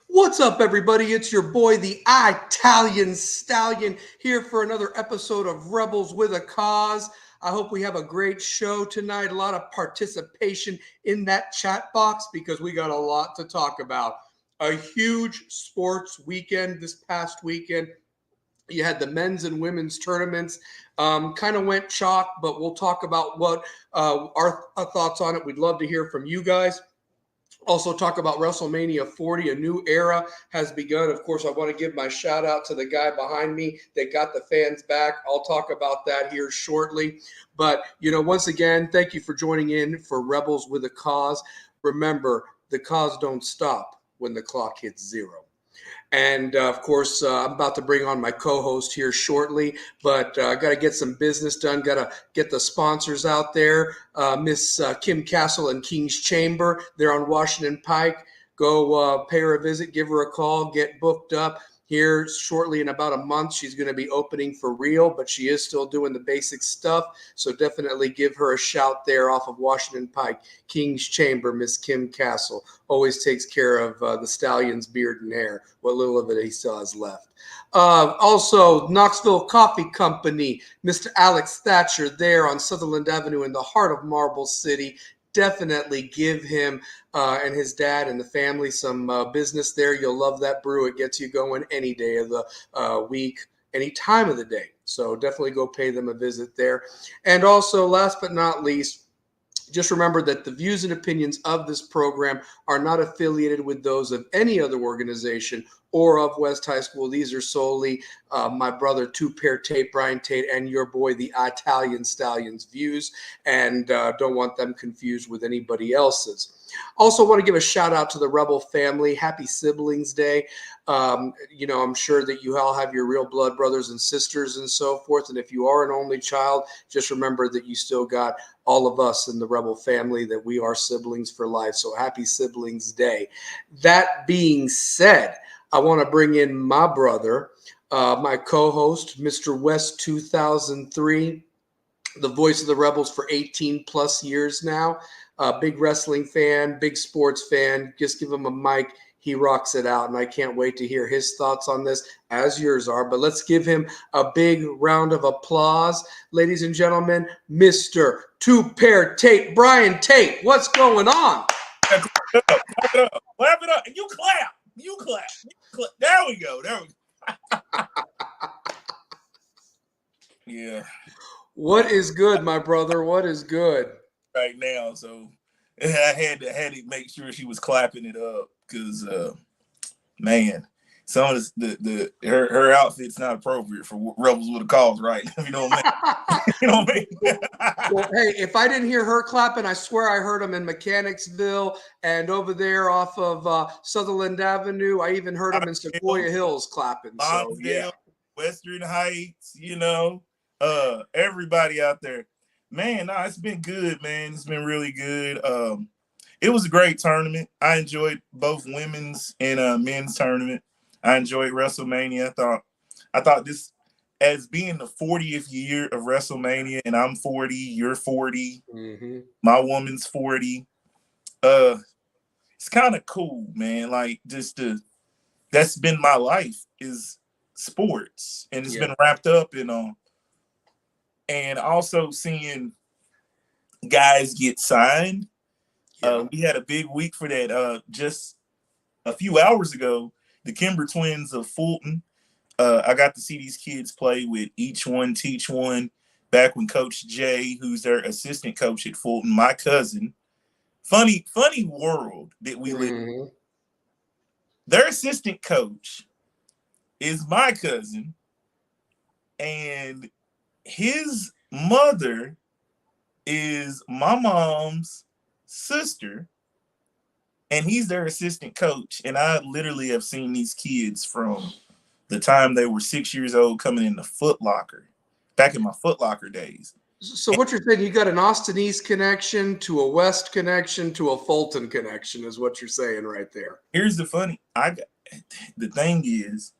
What's up, everybody? It's your boy, the Italian Stallion, here for another episode of Rebels with a Cause. I hope we have a great show tonight. A lot of participation in that chat box because we got a lot to talk about. A huge sports weekend this past weekend. You had the men's and women's tournaments. Kind of went chalk, but we'll talk about what our thoughts on it. We'd love to hear from you guys. Also, talk about WrestleMania 40. A new era has begun. Of course, I want to give my shout out to the guy behind me that got the fans back. I'll talk about that here shortly. But, once again, thank you for joining in for Rebels with a Cause. Remember, the cause don't stop when the clock hits zero. And of course, I'm about to bring on my co-host here shortly, but I got to get some business done. Got to get the sponsors out there. Miss Kim Castle and King's Chamber. They're on Washington Pike. Go pay her a visit, give her a call, get booked up. Here shortly in about a month, she's going to be opening for real, but she is still doing the basic stuff. So definitely give her a shout there off of Washington Pike. King's Chamber, Miss Kim Castle, always takes care of the Stallion's beard and hair, what little of it he still has left. Also, Knoxville Coffee Company, Mr. Alex Thatcher there on Sutherland Avenue in the heart of Marble City. Definitely give him and his dad and the family some business there. You'll love that brew. It gets you going any day of the week, any time of the day. So definitely go pay them a visit there. And also, last but not least, just remember that the views and opinions of this program are not affiliated with those of any other organization or of West High School. These are solely my brother, Two-Pair Tate, Brian Tate, and your boy, the Italian Stallion's views, and don't want them confused with anybody else's. Also want to give a shout out to the Rebel family. Happy Siblings Day. I'm sure that you all have your real blood brothers and sisters and so forth. And if you are an only child, just remember that you still got all of us in the Rebel family, that we are siblings for life. So happy Siblings Day. That being said, I want to bring in my brother, my co-host, Mr. West 2003, the voice of the Rebels for 18 plus years now. Big wrestling fan, big sports fan. Just give him a mic. He rocks it out, and I can't wait to hear his thoughts on this, as yours are. But let's give him a big round of applause. Ladies and gentlemen, Mr. Two-Pair Tate, Brian Tate. What's going on? Clap it up. Clap it up. Clap it up. You clap. You clap. You clap. There we go. There we go. Yeah. What is good, my brother? What is good? Right now, so I had to make sure she was clapping it up because, man, some of her outfit's not appropriate for Rebels with a Cause, right? You know what I mean? You know what I mean? Well, hey, if I didn't hear her clapping, I swear I heard them in Mechanicsville and over there off of Sutherland Avenue. I even heard them in Sequoia Hills clapping. So yeah, Western Heights, everybody out there. Man, it's been good, man. It's been really good. It was a great tournament. I enjoyed both women's and men's tournament. I enjoyed WrestleMania. I thought this, as being the 40th year of WrestleMania, and I'm 40, you're 40, my woman's 40. It's kind of cool, man. Like that's been my life, is sports, and it's been wrapped up in and also seeing guys get signed. We had a big week for that. Just a few hours ago, the Kimber twins of Fulton. I got to see these kids play with Each One Teach One back when Coach Jay, who's their assistant coach at Fulton, my cousin. Funny world that we live in. Their assistant coach is my cousin, and his mother is my mom's sister, and he's their assistant coach. And I literally have seen these kids from the time they were 6 years old coming in the Foot Locker, back in my Foot Locker days. So what you're saying, you got an Austin East connection to a West connection to a Fulton connection is what you're saying right there. Here's the thing is,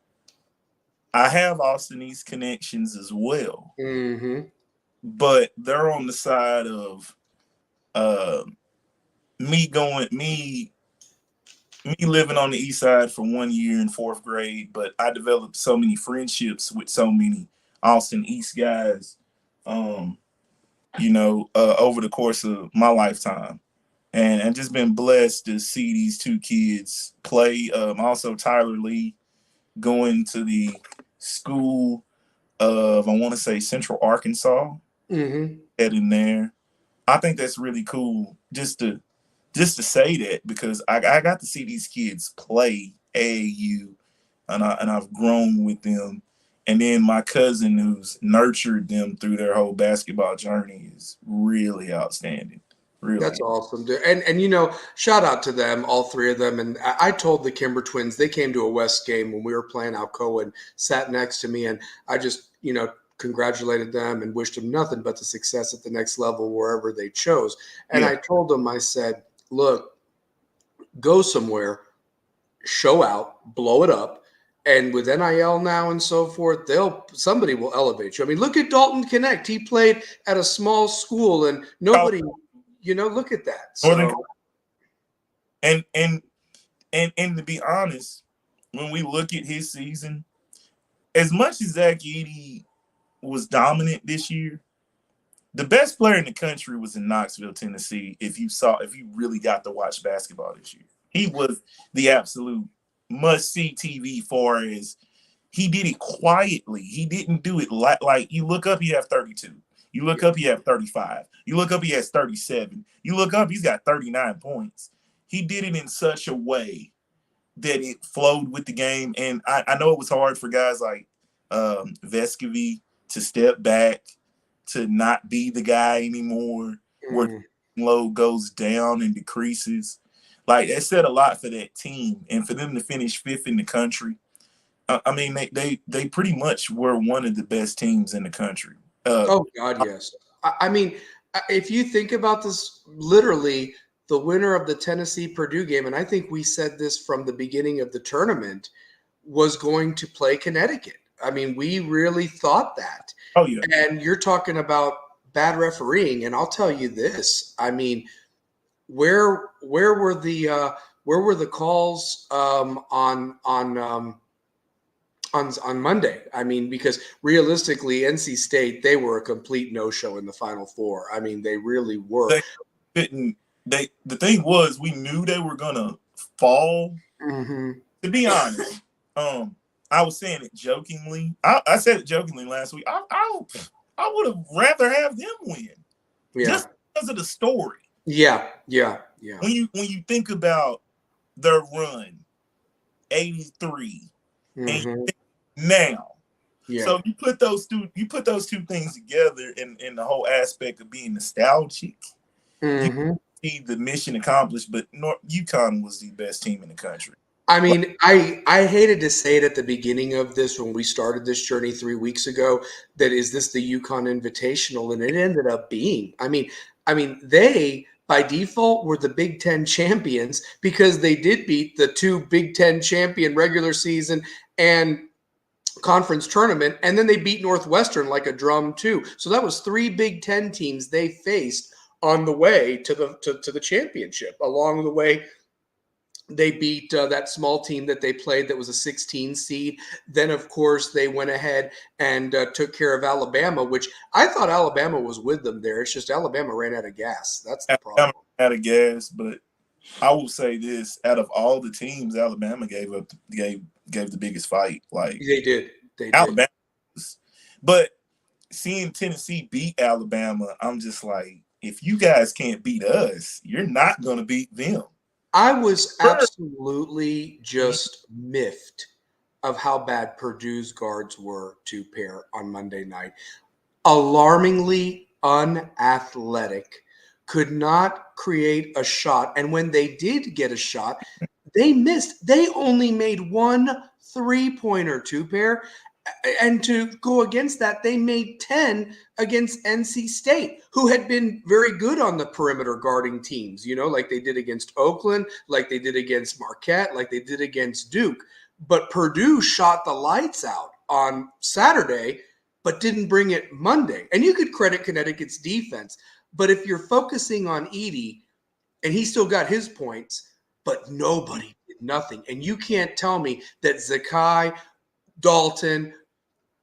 I have Austin East connections as well. But they're on the side of me me living on the east side for 1 year in fourth grade, but I developed so many friendships with so many Austin East guys, um, over the course of my lifetime. And just been blessed to see these two kids play. Also, Tyler Lee going to the school of, I want to say, Central Arkansas, Mm-hmm. heading there. I think that's really cool just to say that because I got to see these kids play AAU, and I've grown with them. And then my cousin who's nurtured them through their whole basketball journey is really outstanding. That's Really. awesome, dude. And shout out to them, all three of them. And I told the Kimber twins they came to a West game when we were playing Alcoa and sat next to me, and I just congratulated them and wished them nothing but the success at the next level wherever they chose. And Yeah. I told them, I said, look, go somewhere, show out, blow it up. And with NIL now and so forth, somebody will elevate you. I mean, look at Dalton Connect. He played at a small school and nobody, look at that. Northern So and and to be honest, when we look at his season, as much as Zach Edey was dominant this year, the best player in the country was in Knoxville, Tennessee. If you really got to watch basketball this year, he was the absolute must-see TV. For as he did it quietly, he didn't do it like you look up, he have 32. You look up, he have 35. You look up, he has 37. You look up, he's got 39 points. He did it in such a way that it flowed with the game, and I know it was hard for guys like Vescovy to step back, to not be the guy anymore, where load goes down and decreases. Like, it said a lot for that team, and for them to finish fifth in the country. I mean, they pretty much were one of the best teams in the country. oh God, yes. I mean, if you think about this, literally the winner of the Tennessee Purdue game, and I think we said this from the beginning of the tournament, was going to play Connecticut. I mean, we really thought that. Oh yeah. And you're talking about bad refereeing, and I'll tell you this. I mean, where were the calls on Monday? I mean, because realistically, NC State, they were a complete no-show in the Final Four. I mean, they really were. They didn't. The thing was, we knew they were gonna fall. Mm-hmm. To be honest, I was saying it jokingly. I said it jokingly last week. I would have rather have them win, just because of the story. Yeah. When you think about their run, 83, and you think now, so you put those two things together in the whole aspect of being nostalgic. You see the mission accomplished, but UConn was the best team in the country. I mean, I hated to say it at the beginning of this when we started this journey 3 weeks ago, that is this the UConn Invitational, and it ended up being. I mean, they by default were the Big Ten champions because they did beat the two Big Ten champion regular season and conference tournament, and then they beat Northwestern like a drum too. So that was 3 Big Ten teams they faced on the way to the championship. Along the way, they beat that small team that they played that was a 16 seed. Then, of course, they went ahead and took care of Alabama, which I thought Alabama was with them there. It's just Alabama ran out of gas. That's the problem. Out of gas, but I will say this: out of all the teams, Alabama gave the biggest fight. Like they did. Alabama. But seeing Tennessee beat Alabama, I'm just like, if you guys can't beat us, you're not going to beat them. I was absolutely just miffed of how bad Purdue's guards were to pair on Monday night. Alarmingly unathletic, could not create a shot. And when they did get a shot, they missed. They only made 1 3-pointer to pair. And to go against that, they made 10 against NC State, who had been very good on the perimeter guarding teams, like they did against Oakland, like they did against Marquette, like they did against Duke. But Purdue shot the lights out on Saturday, but didn't bring it Monday. And you could credit Connecticut's defense. But if you're focusing on Edey, and he still got his points, but nobody did nothing. And you can't tell me that Zakai, Dalton,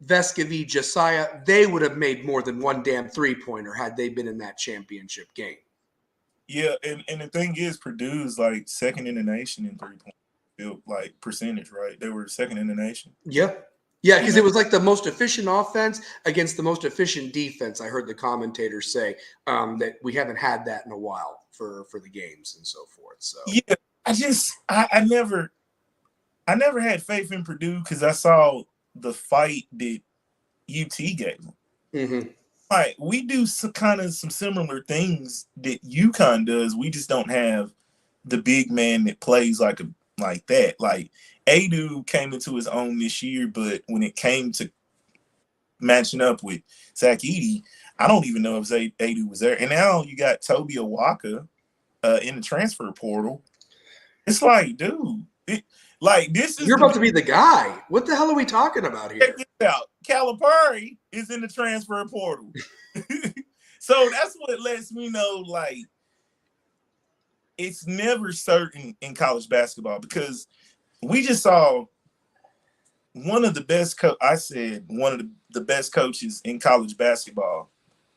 Vescovi, Josiah, they would have made more than one damn three-pointer had they been in that championship game. Yeah, and the thing is, Purdue's like second in the nation in 3-point like percentage, right? They were second in the nation. Yeah. Yeah, because it was like the most efficient offense against the most efficient defense. I heard the commentators say that we haven't had that in a while for the games and so forth. So yeah, I never had faith in Purdue because I saw the fight that UT gave them. Mm-hmm. Like, we do some similar things that UConn does. We just don't have the big man that plays like that. Like, Adu came into his own this year, but when it came to matching up with Zach Edey, I don't even know if Adu was there. And now you got Toby Awaka in the transfer portal. It's like, dude, this is you're about to be the guy. What the hell are we talking about here? Check this out. Calipari is in the transfer portal. So that's what lets me know, like, it's never certain in college basketball because we just saw one of the best coaches in college basketball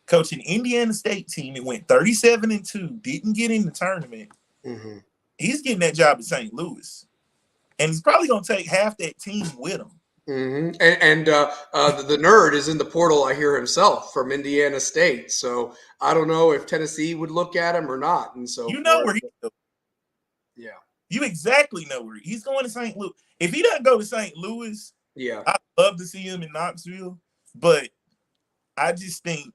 coaching Indiana State team. It went 37-2, didn't get in the tournament. Mm-hmm. He's getting that job at St. Louis. And he's probably going to take half that team with him. Mm-hmm. And the nerd is in the portal, I hear, himself from Indiana State. So I don't know if Tennessee would look at him or not. And so you know where he's going. Yeah. You exactly know where he's going to St. Louis. If he doesn't go to St. Louis, yeah, I'd love to see him in Knoxville. But I just think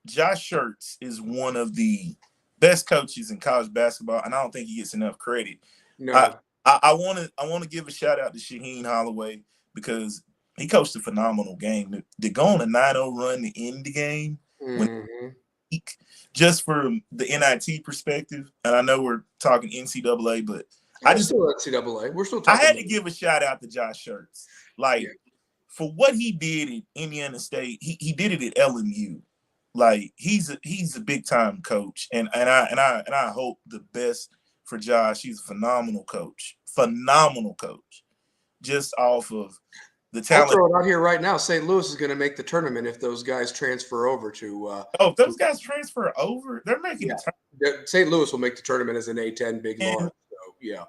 Josh Schertz is one of the best coaches in college basketball, and I don't think he gets enough credit. No. I want to give a shout out to Shaheen Holloway because he coached a phenomenal game. To go on a 9-0 run to end the game, just from the NIT perspective, and I know we're talking NCAA, but still NCAA. We're still talking. I had to give a shout out to Josh Schertz, for what he did at Indiana State. He did it at LMU. Like, he's a big time coach, and I hope the best for Josh. He's a phenomenal coach, just off of the talent. I'll throw it out here right now. St. Louis is going to make the tournament if those guys transfer over to. If those guys transfer over, they're making the tournament. St. Louis will make the tournament as an A10 Big North. So yeah.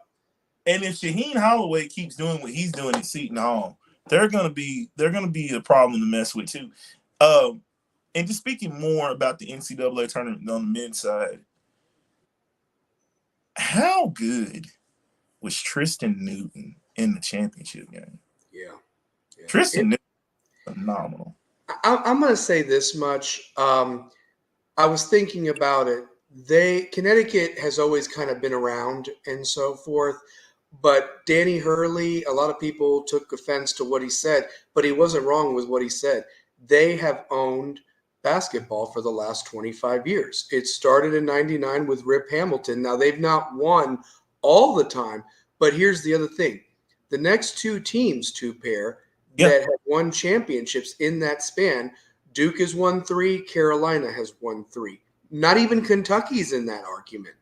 And if Shaheen Holloway keeps doing what he's doing at Seton Hall, they're gonna be a problem to mess with too. And just speaking more about the NCAA tournament on the men's side, how good was Tristan Newton in the championship game? Yeah. Tristan Newton, phenomenal. I'm going to say this much. I was thinking about it. Connecticut has always kind of been around and so forth, but Danny Hurley, a lot of people took offense to what he said, but he wasn't wrong with what he said. They have owned basketball for the last 25 years. It started in 99 with Rip Hamilton. Now, they've not won all the time, but here's the other thing. The next two teams, that have won championships in that span, Duke has won 3, Carolina has won 3. Not even Kentucky's in that argument,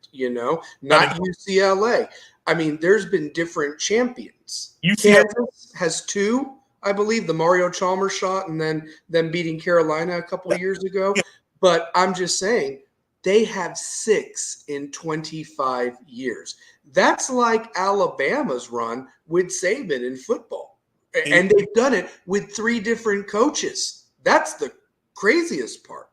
not UCLA. I mean, there's been different champions. Kansas has 2, I believe, the Mario Chalmers shot and then them beating Carolina a couple of years ago. But I'm just saying, they have 6 in 25 years. That's like Alabama's run with Saban in football. And they've done it with 3 different coaches. That's the craziest part.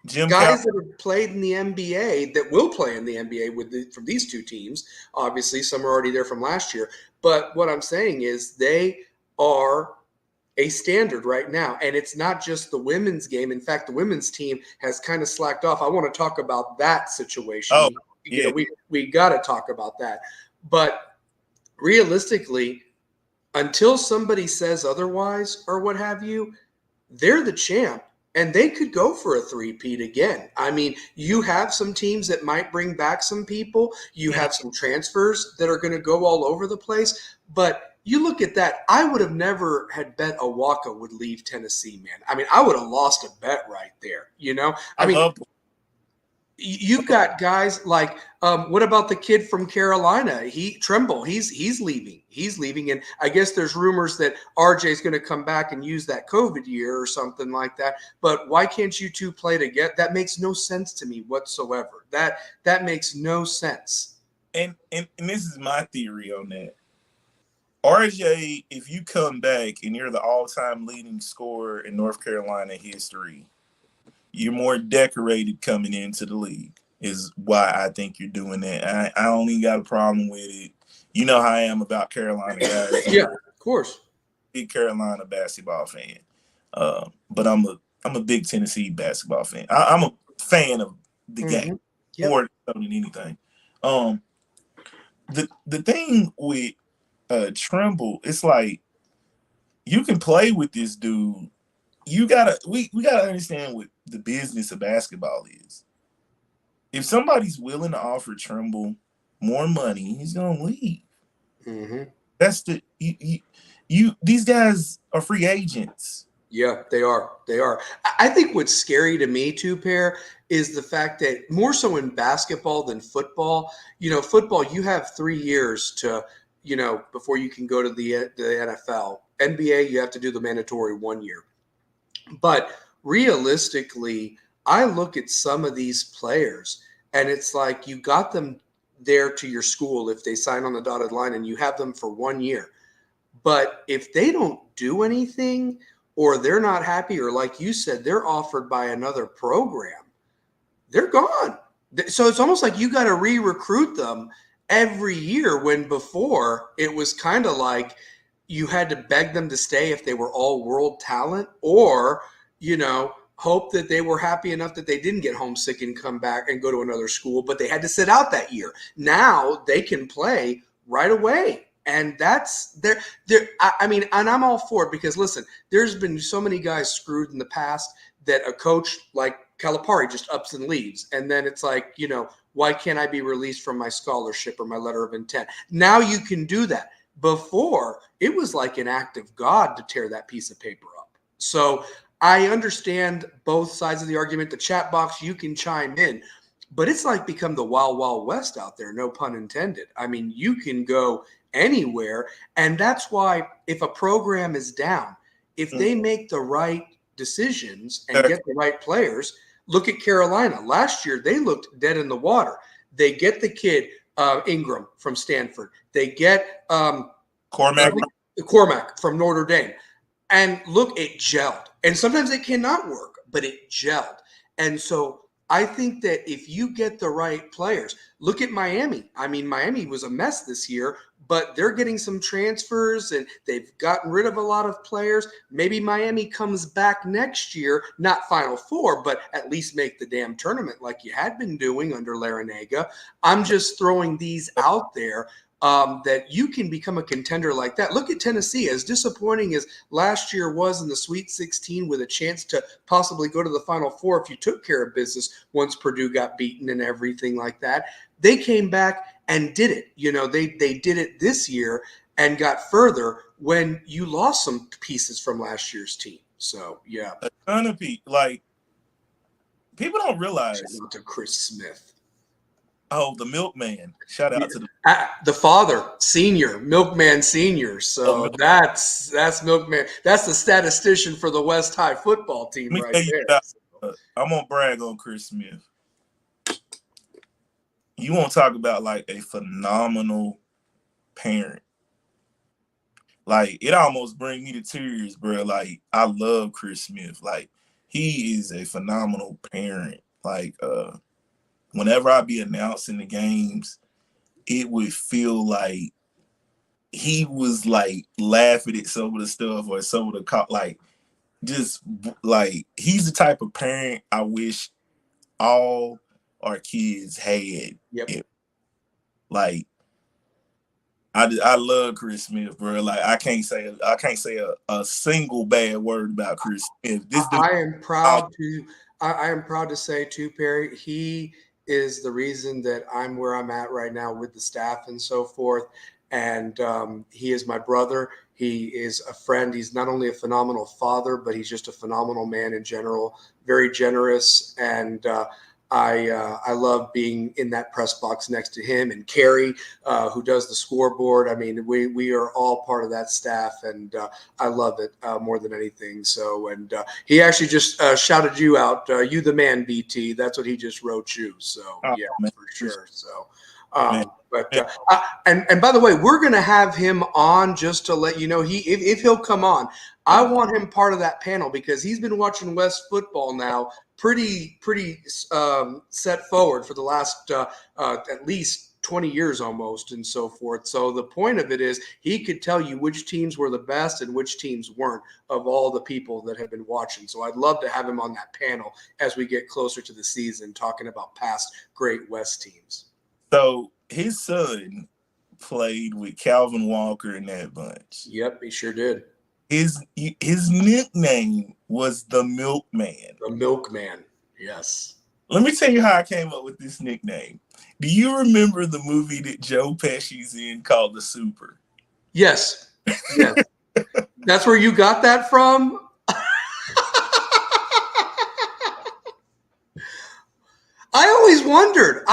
Guys that have played in the NBA, that will play in the NBA from these 2 teams. Obviously, some are already there from last year. But what I'm saying is they are a standard right now. And it's not just the women's game. In fact, the women's team has kind of slacked off. I want to talk about that situation. Oh, yeah. We got to talk about that. But realistically, until somebody says otherwise or what have you, they're the champ. And they could go for a three-peat again. I mean, you have some teams that might bring back some people. You have some transfers that are going to go all over the place. But you look at that. I would have never had bet Awaka would leave Tennessee, man. I mean, I would have lost a bet right there, I mean, You've got guys like what about the kid from Carolina? Trimble. He's leaving. He's leaving, and I guess there's rumors that RJ is going to come back and use that COVID year or something like that. But why can't you two play together? That makes no sense to me whatsoever. That makes no sense. And this is my theory on that. RJ, if you come back and you're the all-time leading scorer in North Carolina history, you're more decorated coming into the league. Is why I think you're doing that. I only got a problem with it. You know how I am about Carolina guys. Yeah, of course. Big Carolina basketball fan, but I'm a big Tennessee basketball fan. I'm a fan of the game Yep. more than anything. The thing with Trimble, it's like you can play with this dude. We gotta understand what the business of basketball is. If somebody's willing to offer Trimble more money, he's gonna leave. Mm-hmm. That's you these guys are free agents. Yeah, they are. They are. I think what's scary to me too, Pear, is the fact that more so in basketball than football. Football, you have 3 years to, before you can go to the NFL. NBA, you have to do the mandatory 1 year. But realistically, I look at some of these players and it's like you got them there to your school if they sign on the dotted line and you have them for 1 year. But if they don't do anything or they're not happy, or like you said, they're offered by another program, they're gone. So it's almost like you got to re-recruit them every year, when before it was kind of like you had to beg them to stay if they were all world talent, or, hope that they were happy enough that they didn't get homesick and come back and go to another school, but they had to sit out that year. Now they can play right away. And that's I mean, and I'm all for it because listen, there's been so many guys screwed in the past that a coach like Calipari just ups and leaves. And then it's like, why can't I be released from my scholarship or my letter of intent? Now you can do that. Before, it was like an act of God to tear that piece of paper up. So I understand both sides of the argument. The chat box, you can chime in. But it's like become the wild, wild west out there, no pun intended. I mean, you can go anywhere. And that's why if a program is down, if they make the right decisions and get the right players, look at Carolina. Last year, they looked dead in the water. They get the kid, Ingram from Stanford. They get Cormac from Notre Dame. And look, it gelled. And sometimes it cannot work, but it gelled. And so I think that if you get the right players, look at Miami. I mean, Miami was a mess this year, but they're getting some transfers and they've gotten rid of a lot of players. Maybe Miami comes back next year, not Final Four, but at least make the damn tournament like you had been doing under Larinaga. I'm just throwing these out there. That you can become a contender like that. Look at Tennessee. As disappointing as last year was in the Sweet 16 with a chance to possibly go to the Final Four if you took care of business once Purdue got beaten and everything like that, they came back and did it. They did it this year and got further when you lost some pieces from last year's team. So, yeah. A ton of people. Like, people don't realize. Shout out to Chris Smith. Oh, the milkman. Shout out to the father, senior, milkman senior. So that's milkman. That's the statistician for the West High football team right there. I'm gonna brag on Chris Smith. You want to talk about like a phenomenal parent. Like, it almost brings me to tears, bro. Like, I love Chris Smith. Like, he is a phenomenal parent. Like, whenever I be announcing the games, it would feel like he was like laughing at some of the stuff or some of the like, just like, he's the type of parent I wish all our kids had. Yep. Like, I love Chris Smith, bro. Like, I can't say a single bad word about Chris Smith. I am proud to say too, Perry, he is the reason that I'm where I'm at right now with the staff and so forth. And he is my brother. He is a friend. He's not only a phenomenal father, but he's just a phenomenal man in general, very generous. And I love being in that press box next to him and Carrie, who does the scoreboard. I mean, we are all part of that staff, and I love it more than anything. So, and he actually just shouted you out, you the man, BT. That's what he just wrote you. So, Oh, yeah, man. for sure. So, Man. but and by the way, we're gonna have him on just to let you know if he'll come on. I want him part of that panel because he's been watching West football now pretty set forward for the last at least 20 years almost and so forth. So the point of it is he could tell you which teams were the best and which teams weren't of all the people that have been watching. So I'd love to have him on that panel as we get closer to the season talking about past great West teams. So his son played with Calvin Walker in that bunch. Yep, he sure did. His nickname was the Milkman. The Milkman. Yes. Let me tell you how I came up with this nickname. Do you remember the movie that Joe Pesci's in called The Super? Yes. Yes. That's where you got that from? I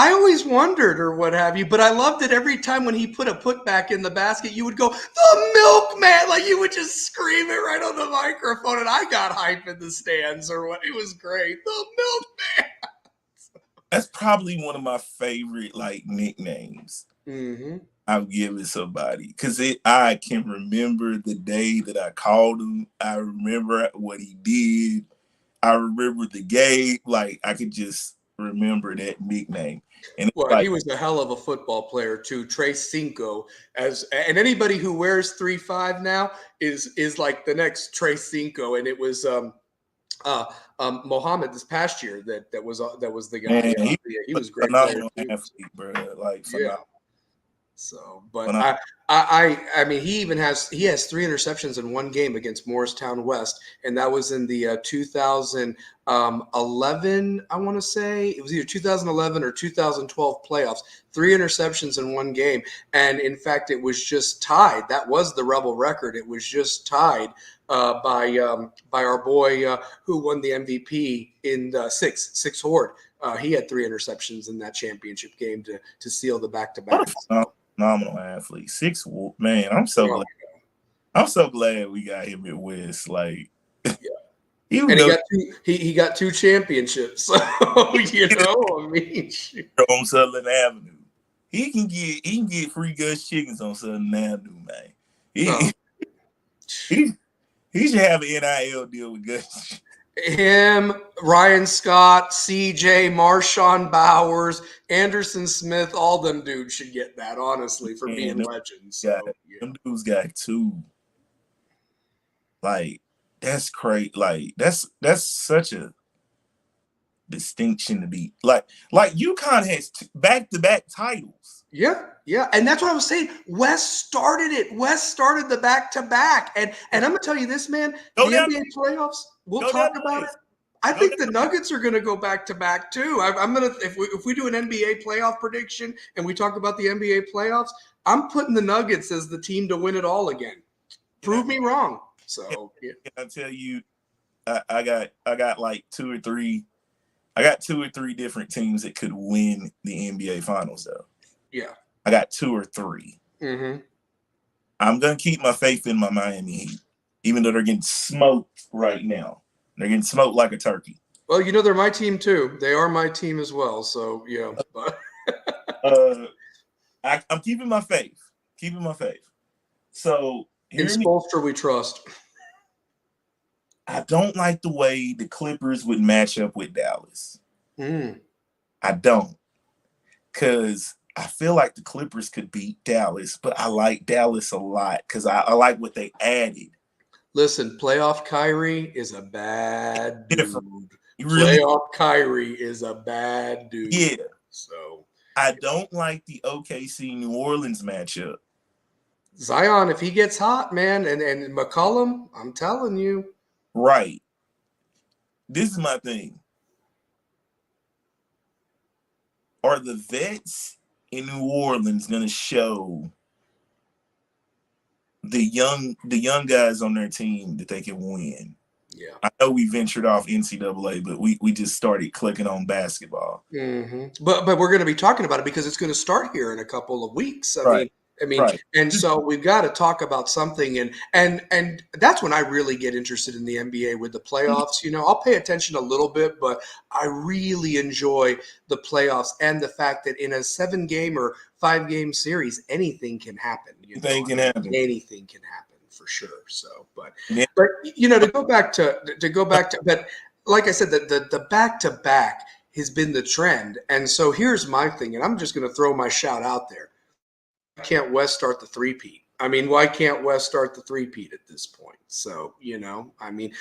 always wondered or what have you, but I loved it every time when he put a putback in the basket, you would go, the Milkman, like you would just scream it right on the microphone, and I got hype in the stands or what. It was great. The Milkman. That's probably one of my favorite like nicknames I've given somebody because I can remember the day that I called him. I remember what he did. I remember the game. Like I could just remember that nickname. And Well, like, he was a hell of a football player too. Tres Cinco, and anybody who wears 3-5 now is like the next Tres Cinco, and it was Mohammed this past year that was the guy. man, He was a great player phenomenal too. athlete, bro. Like Yeah. phenomenal. So, but I mean, he has 3 interceptions in one game against Morristown West, and that was in the 2011. I want to say it was either 2011 or 2012 playoffs. 3 interceptions in one game, and in fact, it was just tied. That was the Rebel record. It was just tied by our boy who won the MVP in Six Horde. He had 3 interceptions in that championship game to seal the back-to-back. Phenomenal athlete. Man, I'm so glad. I'm so glad we got him at West. Like, and he got 2 championships. So you know, I mean, on Southern Avenue, he can get free Gus chickens on Southern Avenue, man. He should have an NIL deal with Gus. Him, Ryan Scott, CJ, Marshawn Bowers, Anderson Smith, all them dudes should get that, honestly, for being legends. So, them dudes got 2. Like, that's great. Like, that's such a distinction to be. Like UConn has back-to-back titles. Yeah, and that's what I was saying. West started it. West started the back-to-back, and I'm gonna tell you this, man. The NBA playoffs. We'll talk about it. I think the Nuggets are going to go back-to-back too. I'm gonna if we do an NBA playoff prediction and we talk about the NBA playoffs, I'm putting the Nuggets as the team to win it all again. Prove me wrong. So can I tell you, I got like 2 or 3. I got 2 or 3 different teams that could win the NBA Finals, though. Yeah, I got 2 or 3. I'm gonna keep my faith in my Miami Heat, even though they're getting smoked right now. They're getting smoked like a turkey. Well, you know they're my team too. They are my team as well. So yeah. But I'm keeping my faith. Keeping my faith. So in Spoelstra we trust. I don't like the way the Clippers would match up with Dallas. I don't, because I feel like the Clippers could beat Dallas, but I like Dallas a lot because I like what they added. Listen, playoff Kyrie is a bad dude. Really, playoff Kyrie is a bad dude. Yeah. So I don't like the OKC New Orleans matchup. Zion, if he gets hot, man, and McCollum, I'm telling you. Right. This is my thing. Are the vets in New Orleans going to show the young guys on their team that they can win? Yeah. I know we ventured off NCAA, but we just started clicking on basketball. But we're going to be talking about it because it's going to start here in a couple of weeks. Right. Right. And so we've got to talk about something, and that's when I really get interested in the NBA with the playoffs. I'll pay attention a little bit, but I really enjoy the playoffs and the fact that in a 7-game or 5-game series, anything can happen. Anything can happen. Anything can happen for sure. So, but Yeah. to go back to, but like I said, the back to back has been the trend. And so here's my thing, and I'm just going to throw my shout out there. Why can't West start the three-peat? I mean, why can't West start the three-peat at this point? So,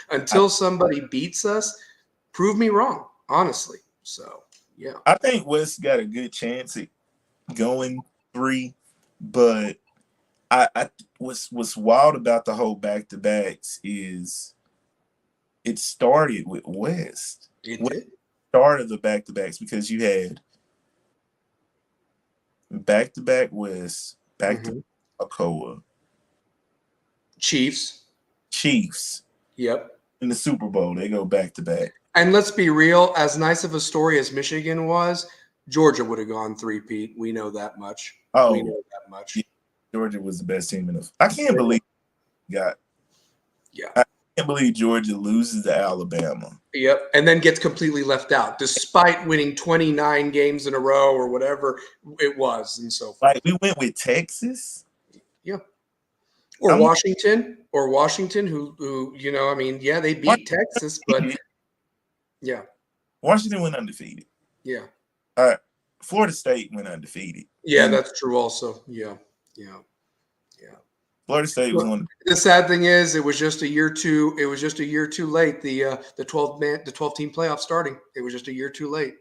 until somebody beats us, prove me wrong, honestly. So, yeah. I think West got a good chance at going 3, but I what's wild about the whole back-to-backs is it started with West. It did. Started the back-to-backs because you had back-to-back West, back-to-back Alcoa. Chiefs. Yep. In the Super Bowl, they go back-to-back. And let's be real, as nice of a story as Michigan was, Georgia would have gone three-peat. We know that much. Oh, we know that much. Yeah. Georgia was the best team in the – I can't believe I can't believe Georgia loses to Alabama. Yep, and then gets completely left out, despite winning 29 games in a row or whatever it was, and so forth. Like we went with Texas. Yeah, or Washington, who they beat Texas, but yeah, Washington went undefeated. Yeah. Florida State went undefeated. Yeah, that's true. Also, yeah. Florida State was one. The sad thing is, it was just a year too. It was just a year too late. The 12-team playoff starting. It was just a year too late.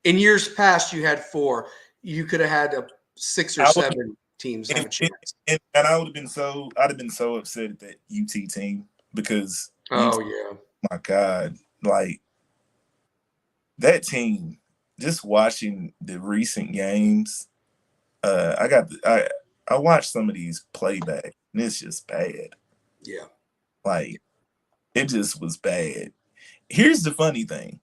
In years past, you had 4. You could have had 6 or 7 teams have a chance. And I would have been so. I'd have been so upset at that UT team because. My God, like that team. Just watching the recent games, I watched some of these playback, and it's just bad. Yeah. Like, it just was bad. Here's the funny thing.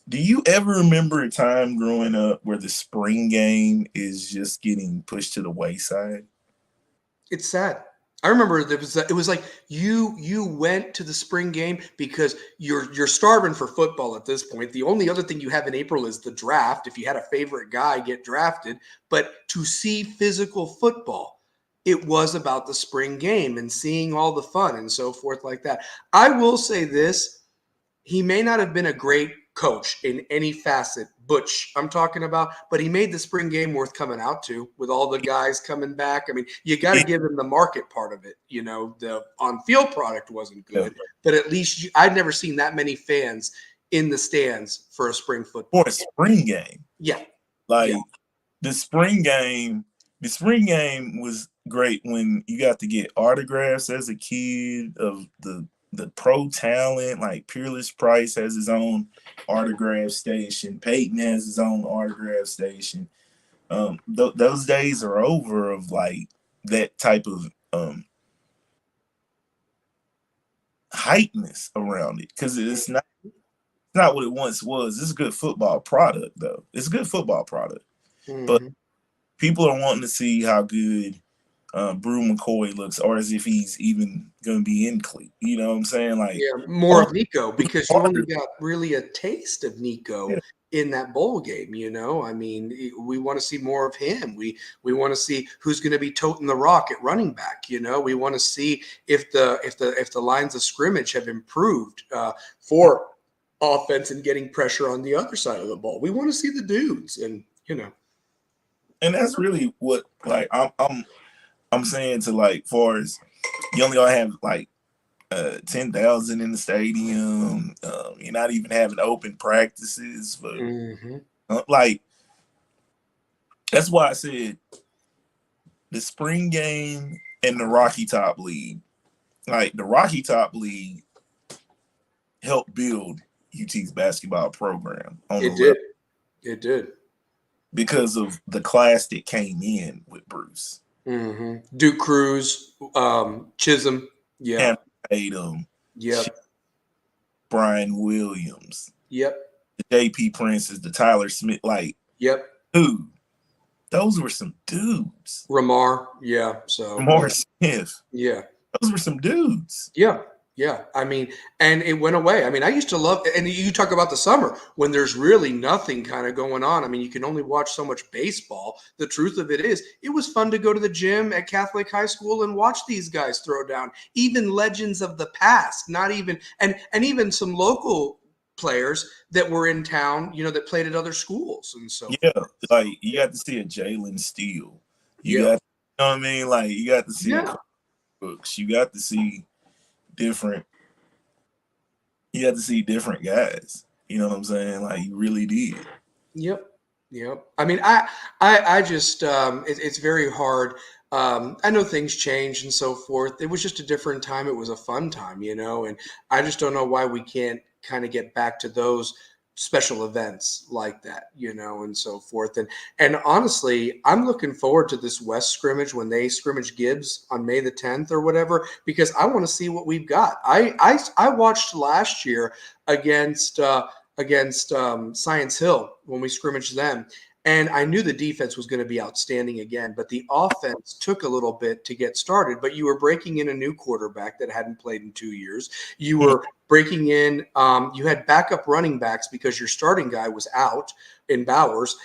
Do you ever remember a time growing up where the spring game is just getting pushed to the wayside? It's sad. I remember it was like you went to the spring game because you're starving for football at this point. The only other thing you have in April is the draft. If you had a favorite guy get drafted, but to see physical football, it was about the spring game and seeing all the fun and so forth like that. I will say this, he may not have been a great coach in any facet, Butch I'm talking about, but he made the spring game worth coming out to with all the guys coming back. I mean, you got to give him the market part of it. The on-field product wasn't good, but at least I'd never seen that many fans in the stands for a spring football. For a spring game. Yeah. The spring game was great when you got to get autographs as a kid of the pro talent. Like Peerless Price has his own autograph station. Peyton has his own autograph station. Those days are over of like that type of hypeness around it, because it's not what it once was. It's a good football product, though. It's a good football product. But people are wanting to see how good Brew McCoy looks, or as if he's even going to be in Cleat. You know what I'm saying? Like, more of Nico, because you only got really a taste of Nico in that bowl game. I mean, we want to see more of him. We want to see who's going to be toting the rock at running back. We want to see if the lines of scrimmage have improved for offense and getting pressure on the other side of the ball. We want to see the dudes, and and that's really what like I'm saying to like, far as you only gonna have like 10,000 in the stadium. You're not even having open practices for like. That's why I said the spring game and the Rocky Top League. Like the Rocky Top League helped build UT's basketball program. It did. Because of the class that came in with Bruce. Duke Cruz, Chisholm, Tatum. Yep. Brian Williams, Yep. the J.P. Prince's, the Tyler Smith. Like, Yep. dude, those were some dudes. Ramar. Yeah. So Lamar Smith. yeah. Those were some dudes. Yeah. Yeah. I mean, and it went away. I mean, I used to love, and you talk about the summer when there's really nothing kind of going on. I mean, you can only watch so much baseball. The truth of it is, it was fun to go to the gym at Catholic high school and watch these guys throw down, even legends of the past, not even, and even some local players that were in town, that played at other schools and so Yeah, forth. like you got to see a Jalen Steele. You Yeah. got, you know what I mean? Like you got to see a Yeah. Brooks. You got to see different. You got to see different guys. You know what I'm saying? Like you really did. Yep. Yep. I mean, I just, it's very hard. I know things change and so forth. It was just a different time. It was a fun time, and I just don't know why we can't kind of get back to those special events like that, and so forth. And honestly, I'm looking forward to this West scrimmage when they scrimmage Gibbs on May the 10th or whatever, because I want to see what we've got. I watched last year against Science Hill when we scrimmaged them. And I knew the defense was going to be outstanding again, but the offense took a little bit to get started. But you were breaking in a new quarterback that hadn't played in 2 years. You were breaking in, you had backup running backs because your starting guy was out in Bowers.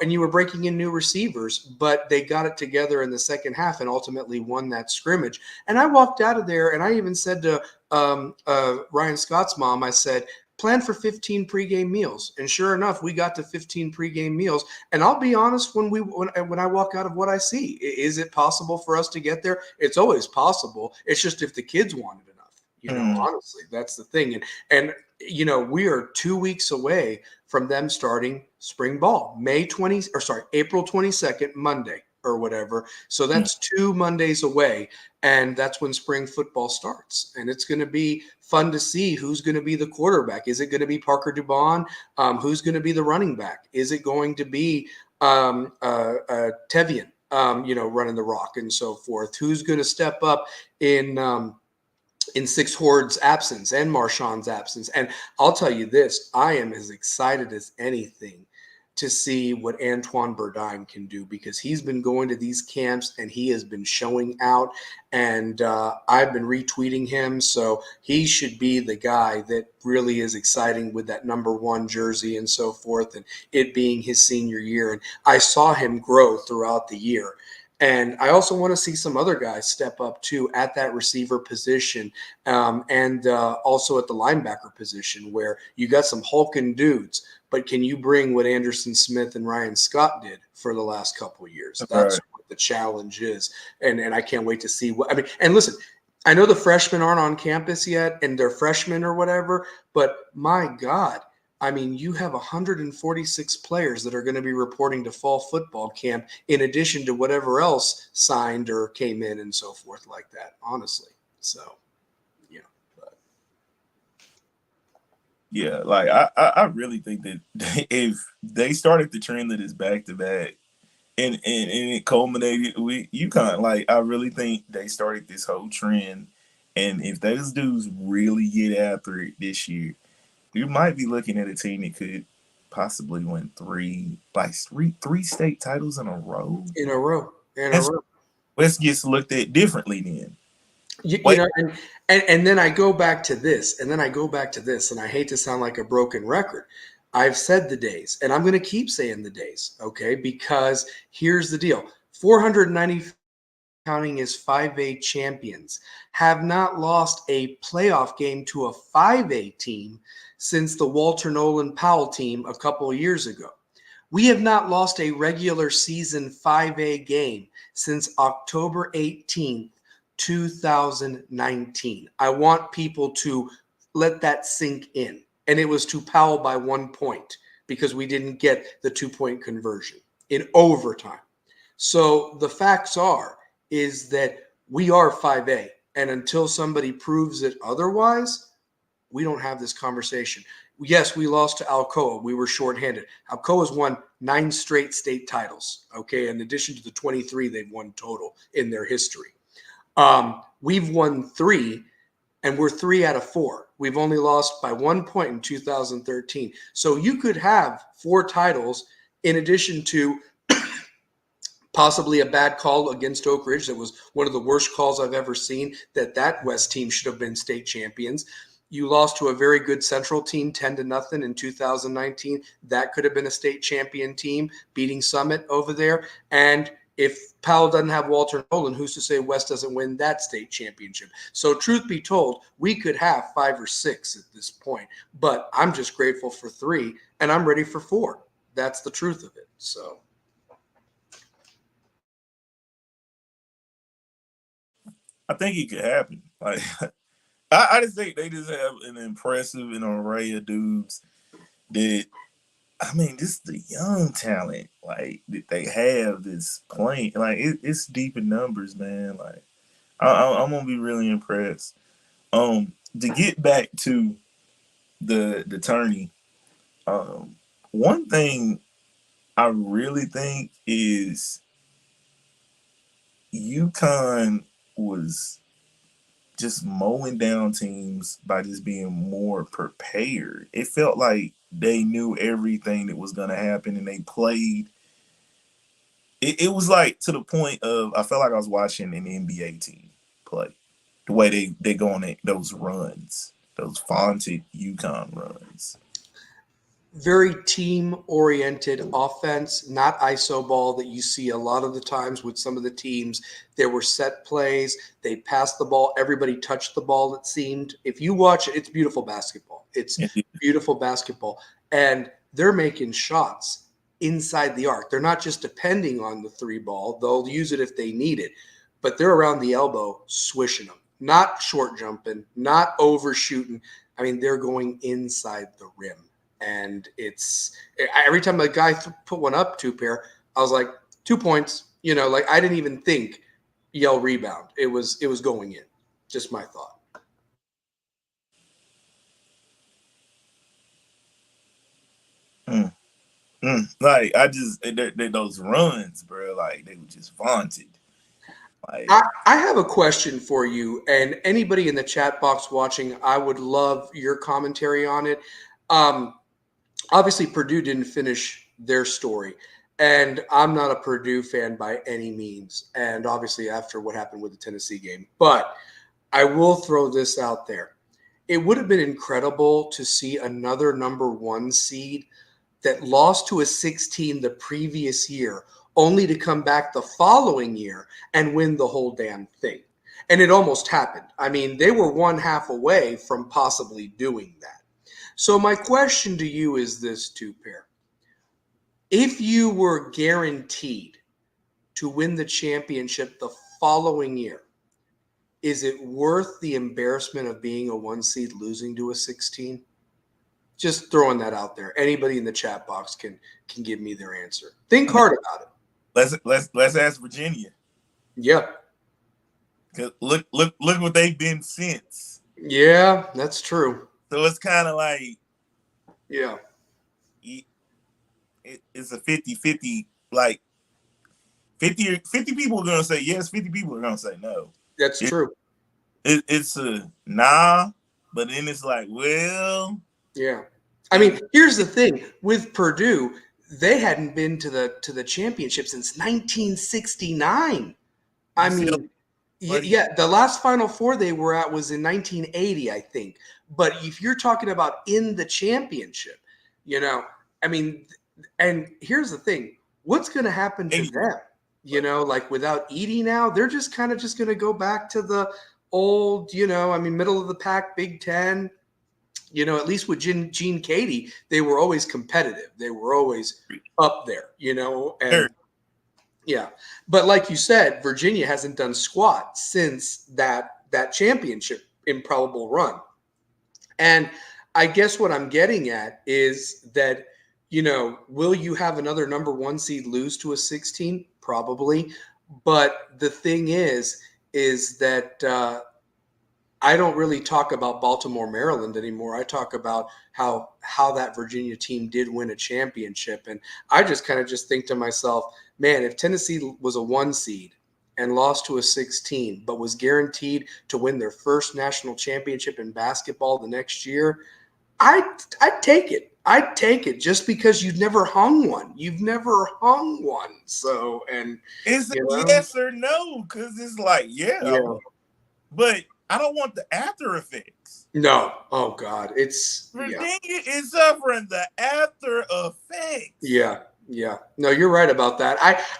And you were breaking in new receivers, but they got it together in the second half and ultimately won that scrimmage. And I walked out of there and I even said to Ryan Scott's mom, I said, plan for 15 pregame meals. And sure enough, we got to 15 pregame meals. And I'll be honest, when I walk out of what I see, is it possible for us to get there? It's always possible. It's just if the kids want it enough, honestly, that's the thing. And we are 2 weeks away from them starting spring ball, April 22nd, Monday or whatever. So that's 2 Mondays away. And that's when spring football starts. And it's going to be fun to see who's going to be the quarterback. Is it going to be Parker Dubon? Who's going to be the running back? Is it going to be Tevian, running the rock and so forth? Who's going to step up in Six Horde's absence and Marshawn's absence? And I'll tell you this, I am as excited as anything to see what Antoine Burdine can do, because he's been going to these camps and he has been showing out, and I've been retweeting him. So he should be the guy that really is exciting with that number 1 jersey and so forth, and it being his senior year. And I saw him grow throughout the year. And I also want to see some other guys step up too at that receiver position, and also at the linebacker position, where you got some hulking dudes. But can you bring what Anderson Smith and Ryan Scott did for the last couple of years? That's what the challenge is. And I can't wait to see and listen, I know the freshmen aren't on campus yet and they're freshmen or whatever, but my God, you have 146 players that are going to be reporting to fall football camp in addition to whatever else signed or came in and so forth like that, honestly. So, yeah. Yeah, like I really think that if they started the trend that is back to back, and it culminated with UConn, like I really think they started this whole trend, and if those dudes really get after it this year, you might be looking at a team that could possibly win three state titles in a row. West gets looked at differently then. And then I go back to this, and I hate to sound like a broken record. I've said the days, and I'm going to keep saying the days, okay? Because here's the deal. 490 counting as 5A champions have not lost a playoff game to a 5A team since the Walter Nolan Powell team a couple of years ago. We have not lost a regular season 5A game since October 18th, 2019. I want people to let that sink in. And it was to Powell by 1 point because we didn't get the 2-point conversion in overtime. So the facts is that we are 5A. And until somebody proves it otherwise, we don't have this conversation. Yes, we lost to Alcoa. We were shorthanded. Alcoa's won 9 straight state titles, okay, in addition to the 23 they've won total in their history. We've won 3 and we're 3 out of 4. We've only lost by 1 point in 2013. So you could have 4 titles in addition to possibly a bad call against Oak Ridge. That was one of the worst calls I've ever seen, that West team should have been state champions. You lost to a very good Central team 10-0 in 2019. That could have been a state champion team beating Summit over there. And if Powell doesn't have Walter Nolan, who's to say West doesn't win that state championship? So truth be told, we could have 5 or 6 at this point. But I'm just grateful for 3, and I'm ready for 4. That's the truth of it. So I think it could happen. Like I just think they just have an impressive array of dudes that, I mean, just the young talent like that they have this playing. Like it's deep in numbers, man. Like I'm gonna be really impressed. To get back to the tourney, one thing I really think is UConn was just mowing down teams by just being more prepared. It felt like they knew everything that was going to happen and they played. It was like to the point of, I felt like I was watching an NBA team play. The way they go on those runs, those vaunted UConn runs. very team-oriented offense, not iso ball that you see a lot of the times with some of the teams. There were set plays. They passed the ball. Everybody touched the ball, it seemed. If you watch it, it's beautiful basketball. It's beautiful basketball. And they're making shots inside the arc. They're not just depending on the 3 ball. They'll use it if they need it. But they're around the elbow swishing them. Not short jumping, not overshooting. I mean, they're going inside the rim. And it's every time a guy put one up, 2 pair, I was like, 2 points. Like I didn't even think yell rebound. It was going in. Just my thought. Like I just those runs, bro. Like they were just vaunted. Like I have a question for you, and anybody in the chat box watching, I would love your commentary on it. Obviously, Purdue didn't finish their story, and I'm not a Purdue fan by any means. And obviously, after what happened with the Tennessee game, but I will throw this out there. It would have been incredible to see another number 1 seed that lost to a 16 the previous year, only to come back the following year and win the whole damn thing. And it almost happened. I mean, they were 1/2 away from possibly doing that. So my question to you is this, 2 pair. If you were guaranteed to win the championship the following year, is it worth the embarrassment of being a 1 seed losing to a 16? Just throwing that out there. Anybody in the chat box can give me their answer. Think hard about it. Let's ask Virginia. Yep. Look what they've been since. Yeah, that's true. So it's kind of like, yeah, it's a 50-50. Like 50 people are gonna say yes, 50 people are gonna say no. That's true. It's a nah, but then it's like, well, yeah. I mean, here's the thing with Purdue, they hadn't been to the championship since 1969. I mean, yeah, the last Final Four they were at was in 1980, I think. But if you're talking about in the championship, I mean, and here's the thing, what's going to happen to them? Like without Edey now, they're just kind of just going to go back to the old, I mean, middle of the pack, Big Ten. At least with Gene Katie, they were always competitive. They were always up there, and yeah. But like you said, Virginia hasn't done squat since that championship improbable run. And I guess what I'm getting at is that, will you have another number 1 seed lose to a 16? Probably. But the thing is that I don't really talk about Baltimore, Maryland anymore. I talk about how that Virginia team did win a championship. And I just kind of just think to myself, man, if Tennessee was a 1 seed and lost to a 16, but was guaranteed to win their first national championship in basketball the next year, I'd take it. I'd take it just because you've never hung one. You've never hung one. So, and It's a you know, yes or no, because it's like, yeah. but I don't want the after effects. No. Oh God. It's Virginia is suffering the after effects. Yeah. Yeah. No, you're right about that.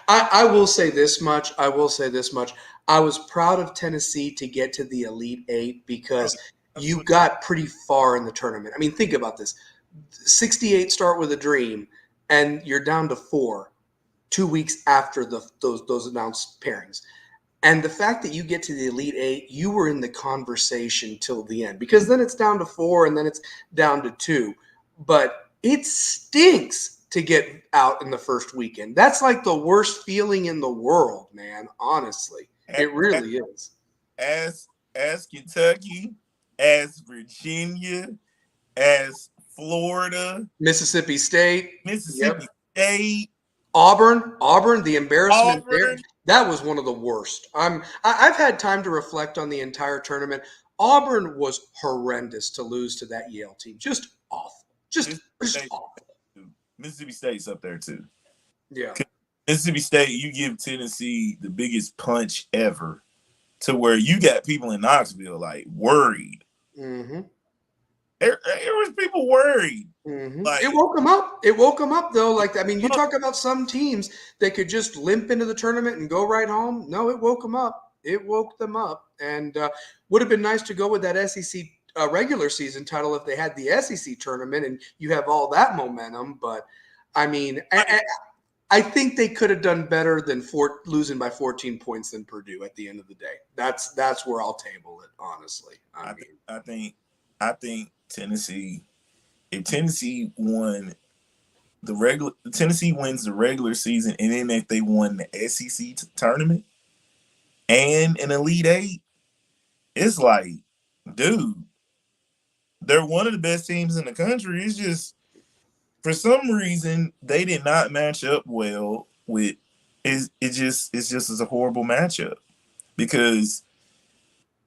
I will say this much. I was proud of Tennessee to get to the Elite Eight because you got pretty far in the tournament. I mean, think about this. 68 start with a dream, and you're down to 4 2 weeks after those announced pairings. And the fact that you get to the Elite Eight, you were in the conversation till the end, because then it's down to 4 and then it's down to 2. But it stinks to get out in the first weekend. That's like the worst feeling in the world, man. Honestly, it really is. As Kentucky, as Virginia, as Florida, Mississippi State, Mississippi State, Auburn, the embarrassment there. Auburn. That was one of the worst. I've had time to reflect on the entire tournament. Auburn was horrendous to lose to that Yale team. Just awful. Just awful. Mississippi State's up there too. Yeah. Mississippi State, you give Tennessee the biggest punch ever, to where you got people in Knoxville like worried. Mm-hmm. There was people worried. Mm-hmm. Like, It woke them up. It woke them up, though. Like, I mean, you talk about some teams that could just limp into the tournament and go right home. No, it woke them up. It woke them up. And would have been nice to go with that SEC regular season title if they had the SEC tournament and you have all that momentum. But, I mean, I think they could have done better than losing by 14 points than Purdue at the end of the day. That's where I'll table it, honestly. I think Tennessee, if Tennessee wins the regular season, and then if they won the SEC tournament and an Elite Eight, it's like, dude, they're one of the best teams in the country. It's just, for some reason, they did not match up well with. It's just a horrible matchup, because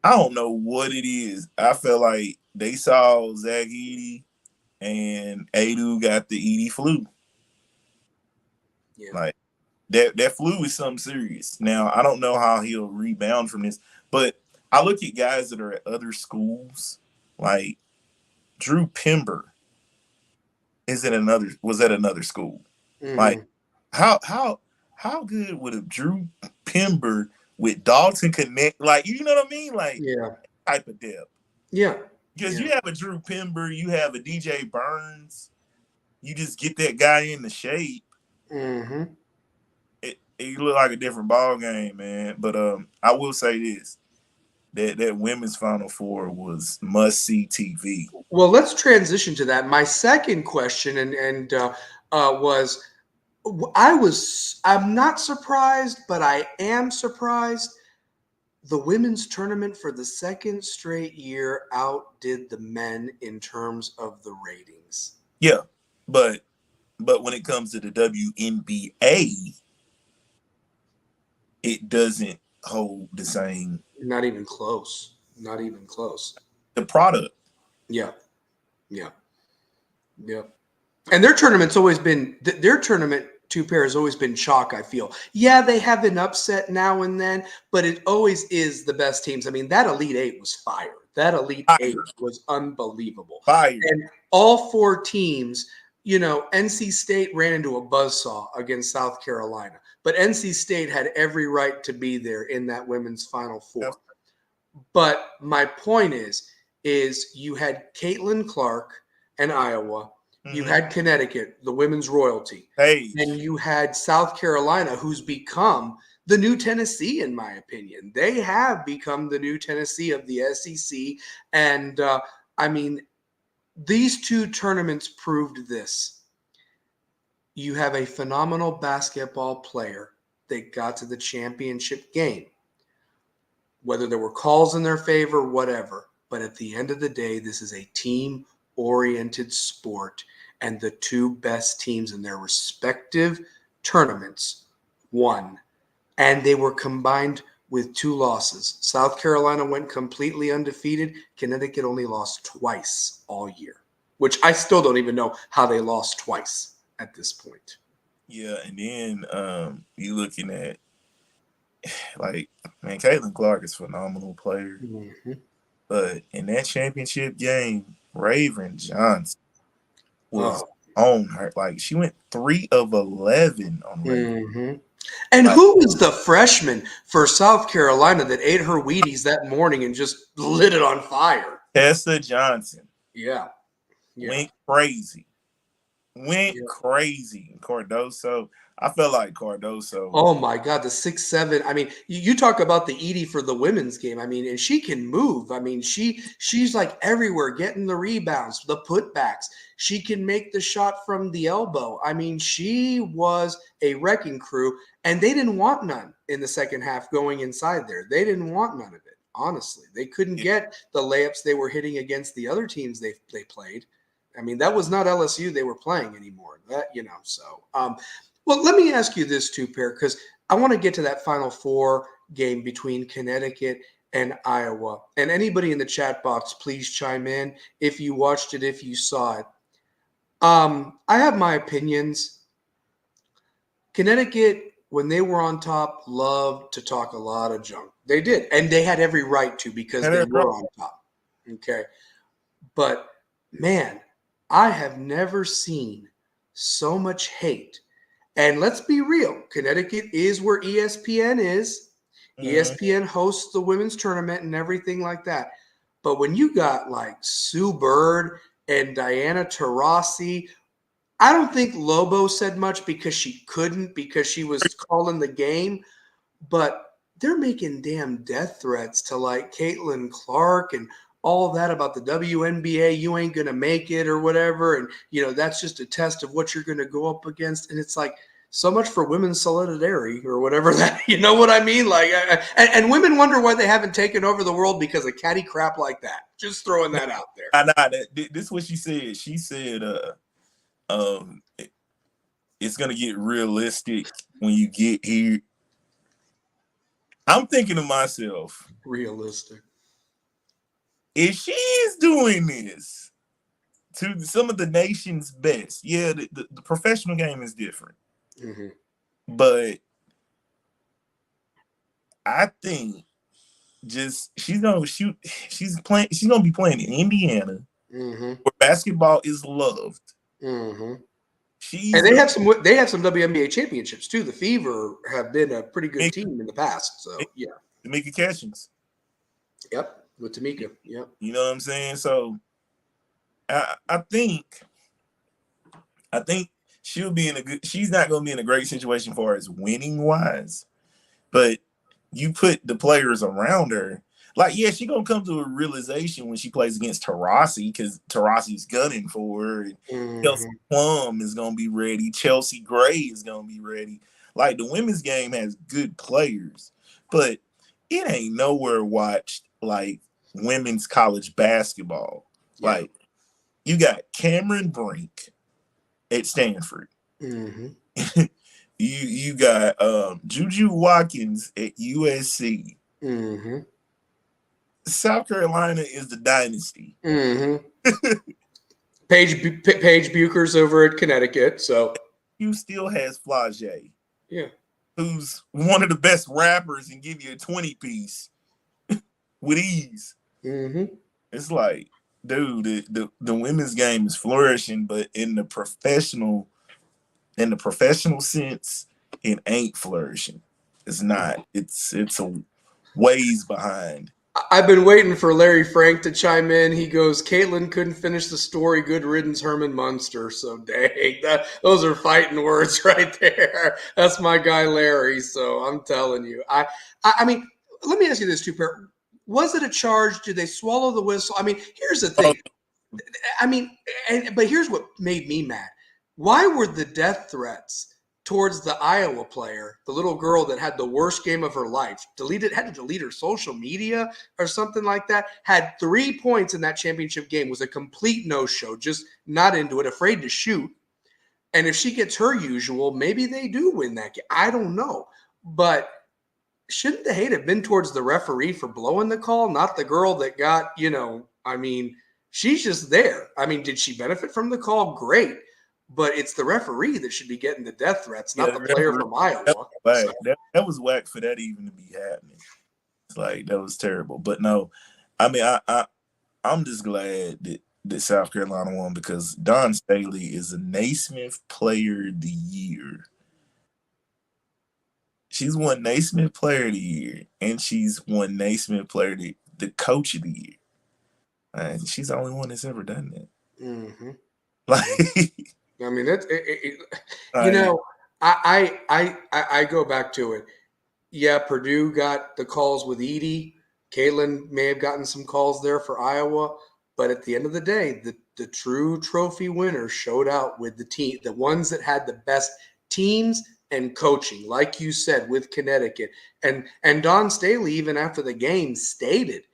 I don't know what it is. I feel like they saw Zach Edey and Adu got the Edey flu. Yeah. Like that flu is something serious. Now, I don't know how he'll rebound from this, but I look at guys that are at other schools, like Drew Pember was at another school. Mm-hmm. Like how good would a Drew Pember with Dalton connect? Like, you know what I mean? Like, type of depth. Yeah. Because you have a Drew Pember, you have a DJ Burns, you just get that guy in the shape. Mm-hmm. It look like a different ball game, man. But I will say this: that women's Final Four was must see TV. Well, let's transition to that. My second question was, I'm not surprised, but I am surprised. The women's tournament for the second straight year outdid the men in terms of the ratings. Yeah, but when it comes to the WNBA, it doesn't hold the same. Not even close. Not even close. The product. Yeah. And their tournament's always been their tournament. Two pair has always been chalk, I feel. Yeah, they have an upset now and then, but it always is the best teams. I mean, that Elite Eight was fire. That Elite Eight was unbelievable. Fire. And all 4 teams, NC State ran into a buzzsaw against South Carolina, but NC State had every right to be there in that women's Final Four. Yep. But my point is you had Caitlin Clark and Iowa. You had Connecticut, the women's royalty. Hey. And you had South Carolina, who's become the new Tennessee, in my opinion. They have become the new Tennessee of the SEC. And, I mean, these 2 tournaments proved this. You have a phenomenal basketball player that got to the championship game. Whether there were calls in their favor, whatever. But at the end of the day, this is a team-oriented sport. And the 2 best teams in their respective tournaments won. and they were combined with 2 losses. South Carolina went completely undefeated. Connecticut only lost twice all year, which I still don't even know how they lost twice at this point. Yeah, and then you looking at like, man, Caitlin Clark is a phenomenal player. Mm-hmm. But in that championship game, Raven Johnson was Oh. on her. Like, she went 3 of 11 on Raven. Mm-hmm. And Like, who was the freshman for South Carolina that ate her Wheaties that morning and just lit it on fire? Tessa Johnson Yeah. Yeah. went crazy. Went Yeah. crazy. Cardoso, I felt like Cardoso. Oh my God, the 6'7". I mean, you talk about the Edie for the women's game. I mean, and she can move. I mean, she's like everywhere, getting the rebounds, the putbacks. She can make the shot from the elbow. I mean, she was a wrecking crew, and they didn't want none in the second half going inside there. They didn't want none of it. Honestly, they couldn't get the layups they were hitting against the other teams they played. I mean, that was not LSU they were playing anymore. That, so. Well, let me ask you this too, Per, because I want to get to that Final Four game between Connecticut and Iowa. And anybody in the chat box, please chime in if you watched it, if you saw it. I have my opinions. Connecticut, when they were on top, loved to talk a lot of junk. They did, and they had every right to because they were on top. Okay. But, man, I have never seen so much hate. And let's be real, Connecticut is where ESPN is. Mm-hmm. ESPN hosts the women's tournament and everything like that. But when you got like Sue Bird and Diana Taurasi, I don't think Lobo said much because she couldn't, because she was calling the game. But they're making damn death threats to like Caitlin Clark and all that about the WNBA, you ain't going to make it or whatever. And, that's just a test of what you're going to go up against. And it's like, so much for women's solidarity or whatever that, you know what I mean? Like, and women wonder why they haven't taken over the world because of catty crap like that. Just throwing that out there. This is what she said. She said, it's going to get realistic when you get here. I'm thinking to myself, realistic. If she is doing this to some of the nation's best, yeah, the professional game is different. Mm-hmm. But I think she's gonna shoot. She's gonna be playing in Indiana, mm-hmm. where basketball is loved. Mm-hmm. And they have some WNBA championships too. The Fever have been a pretty good team in the past. So yeah, Tamika Catchings. Yep, with Tamika. Yep. You know what I'm saying? So I think she'll be she's not gonna be in a great situation for as winning wise, but you put the players around her. Like, yeah, she's gonna come to a realization when she plays against Taurasi, because Taurasi's gunning for her. And Chelsea Plum is gonna be ready. Chelsea Gray is gonna be ready. Like, the women's game has good players, but it ain't nowhere watched like women's college basketball. Yeah. Like, you got Cameron Brink at Stanford. Mm-hmm. you got Juju Watkins at USC. Mm-hmm. South Carolina is the dynasty. Mm-hmm. Paige Bucher's over at Connecticut, so you still has Flage. Yeah. Who's one of the best rappers and give you a 20-piece with ease. Mm-hmm. It's like, dude, the women's game is flourishing, but in the professional sense, it ain't flourishing. It's not. It's a ways behind. I've been waiting for Larry Frank to chime in. He goes, Caitlin couldn't finish the story. Good riddance, Herman Munster. So dang, those are fighting words right there. That's my guy Larry. So I'm telling you, I mean, let me ask you this too, Per. Was it a charge? Did they swallow the whistle? I mean, here's the thing. I mean, but here's what made me mad. Why were the death threats towards the Iowa player, the little girl that had the worst game of her life, had to delete her social media or something like that, had 3 points in that championship game, was a complete no-show, just not into it, afraid to shoot. And if she gets her usual, maybe they do win that game. I don't know. But shouldn't the hate have been towards the referee for blowing the call, not the girl that got, I mean, she's just there. I mean, did she benefit from the call? Great. But it's the referee that should be getting the death threats, Yeah, not the player from Iowa. So. that was whack for that even to be happening. It's like that was terrible. But no, I mean, I'm just glad that South Carolina won because Dawn Staley is a Naismith Player of the Year. She's won Naismith Player of the Year, and she's won Naismith Player the Coach of the Year. And she's the only one that's ever done that. Mm-hmm. Like, I mean, I go back to it. Yeah, Purdue got the calls with Edie. Caitlin may have gotten some calls there for Iowa, but at the end of the day, the true trophy winners showed out with the team, the ones that had the best teams and coaching, like you said, with Connecticut. And Don Staley, even after the game, stated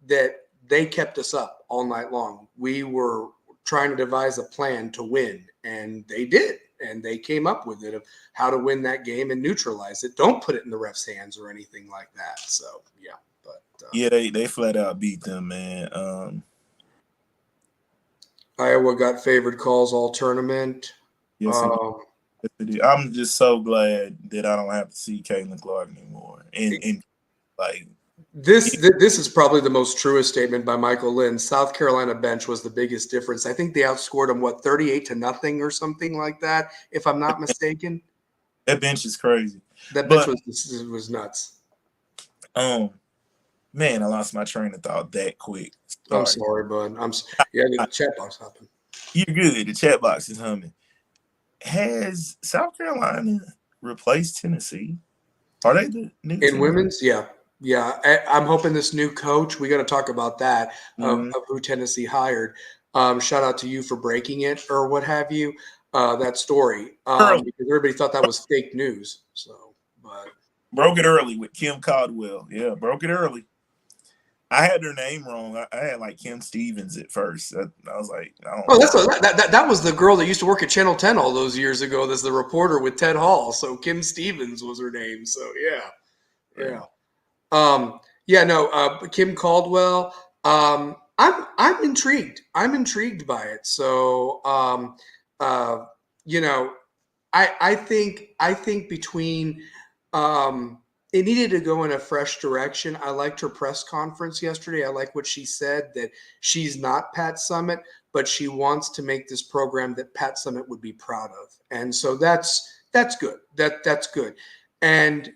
that they kept us up all night long. We were trying to devise a plan to win, and they did. And they came up with it of how to win that game and neutralize it. Don't put it in the ref's hands or anything like that. So, yeah. But yeah, they flat out beat them, man. Iowa got favored calls all tournament. Yes, I'm just so glad that I don't have to see Caitlin Clark anymore. And like this is probably the most truest statement by Michael Lynn. South Carolina bench was the biggest difference. I think they outscored them 38-0 or something like that, if I'm not mistaken. That bench is crazy. That bench was nuts. Man, I lost my train of thought that quick. Sorry. I'm sorry, bud. The chat box hopping. You're good. The chat box is humming. Has South Carolina replaced Tennessee? Are they the new in Tennessee? Women's? Yeah. I'm hoping this new coach. We got to talk about that of who Tennessee hired. Shout out to you for breaking it or what have you. That story because everybody thought that was fake news. So, but broke it early with Kim Caldwell. Yeah, broke it early. I had her name wrong. I had like Kim Stevens at first. I was like, I don't know. That was the girl that used to work at Channel 10 all those years ago. That's the reporter with Ted Hall. So Kim Stevens was her name. So yeah. Kim Caldwell. I'm intrigued. I'm intrigued by it. So I think between it needed to go in a fresh direction. I liked her press conference yesterday. I like what she said, that she's not Pat Summitt, but she wants to make this program that Pat Summitt would be proud of. And so that's good. That's good. And,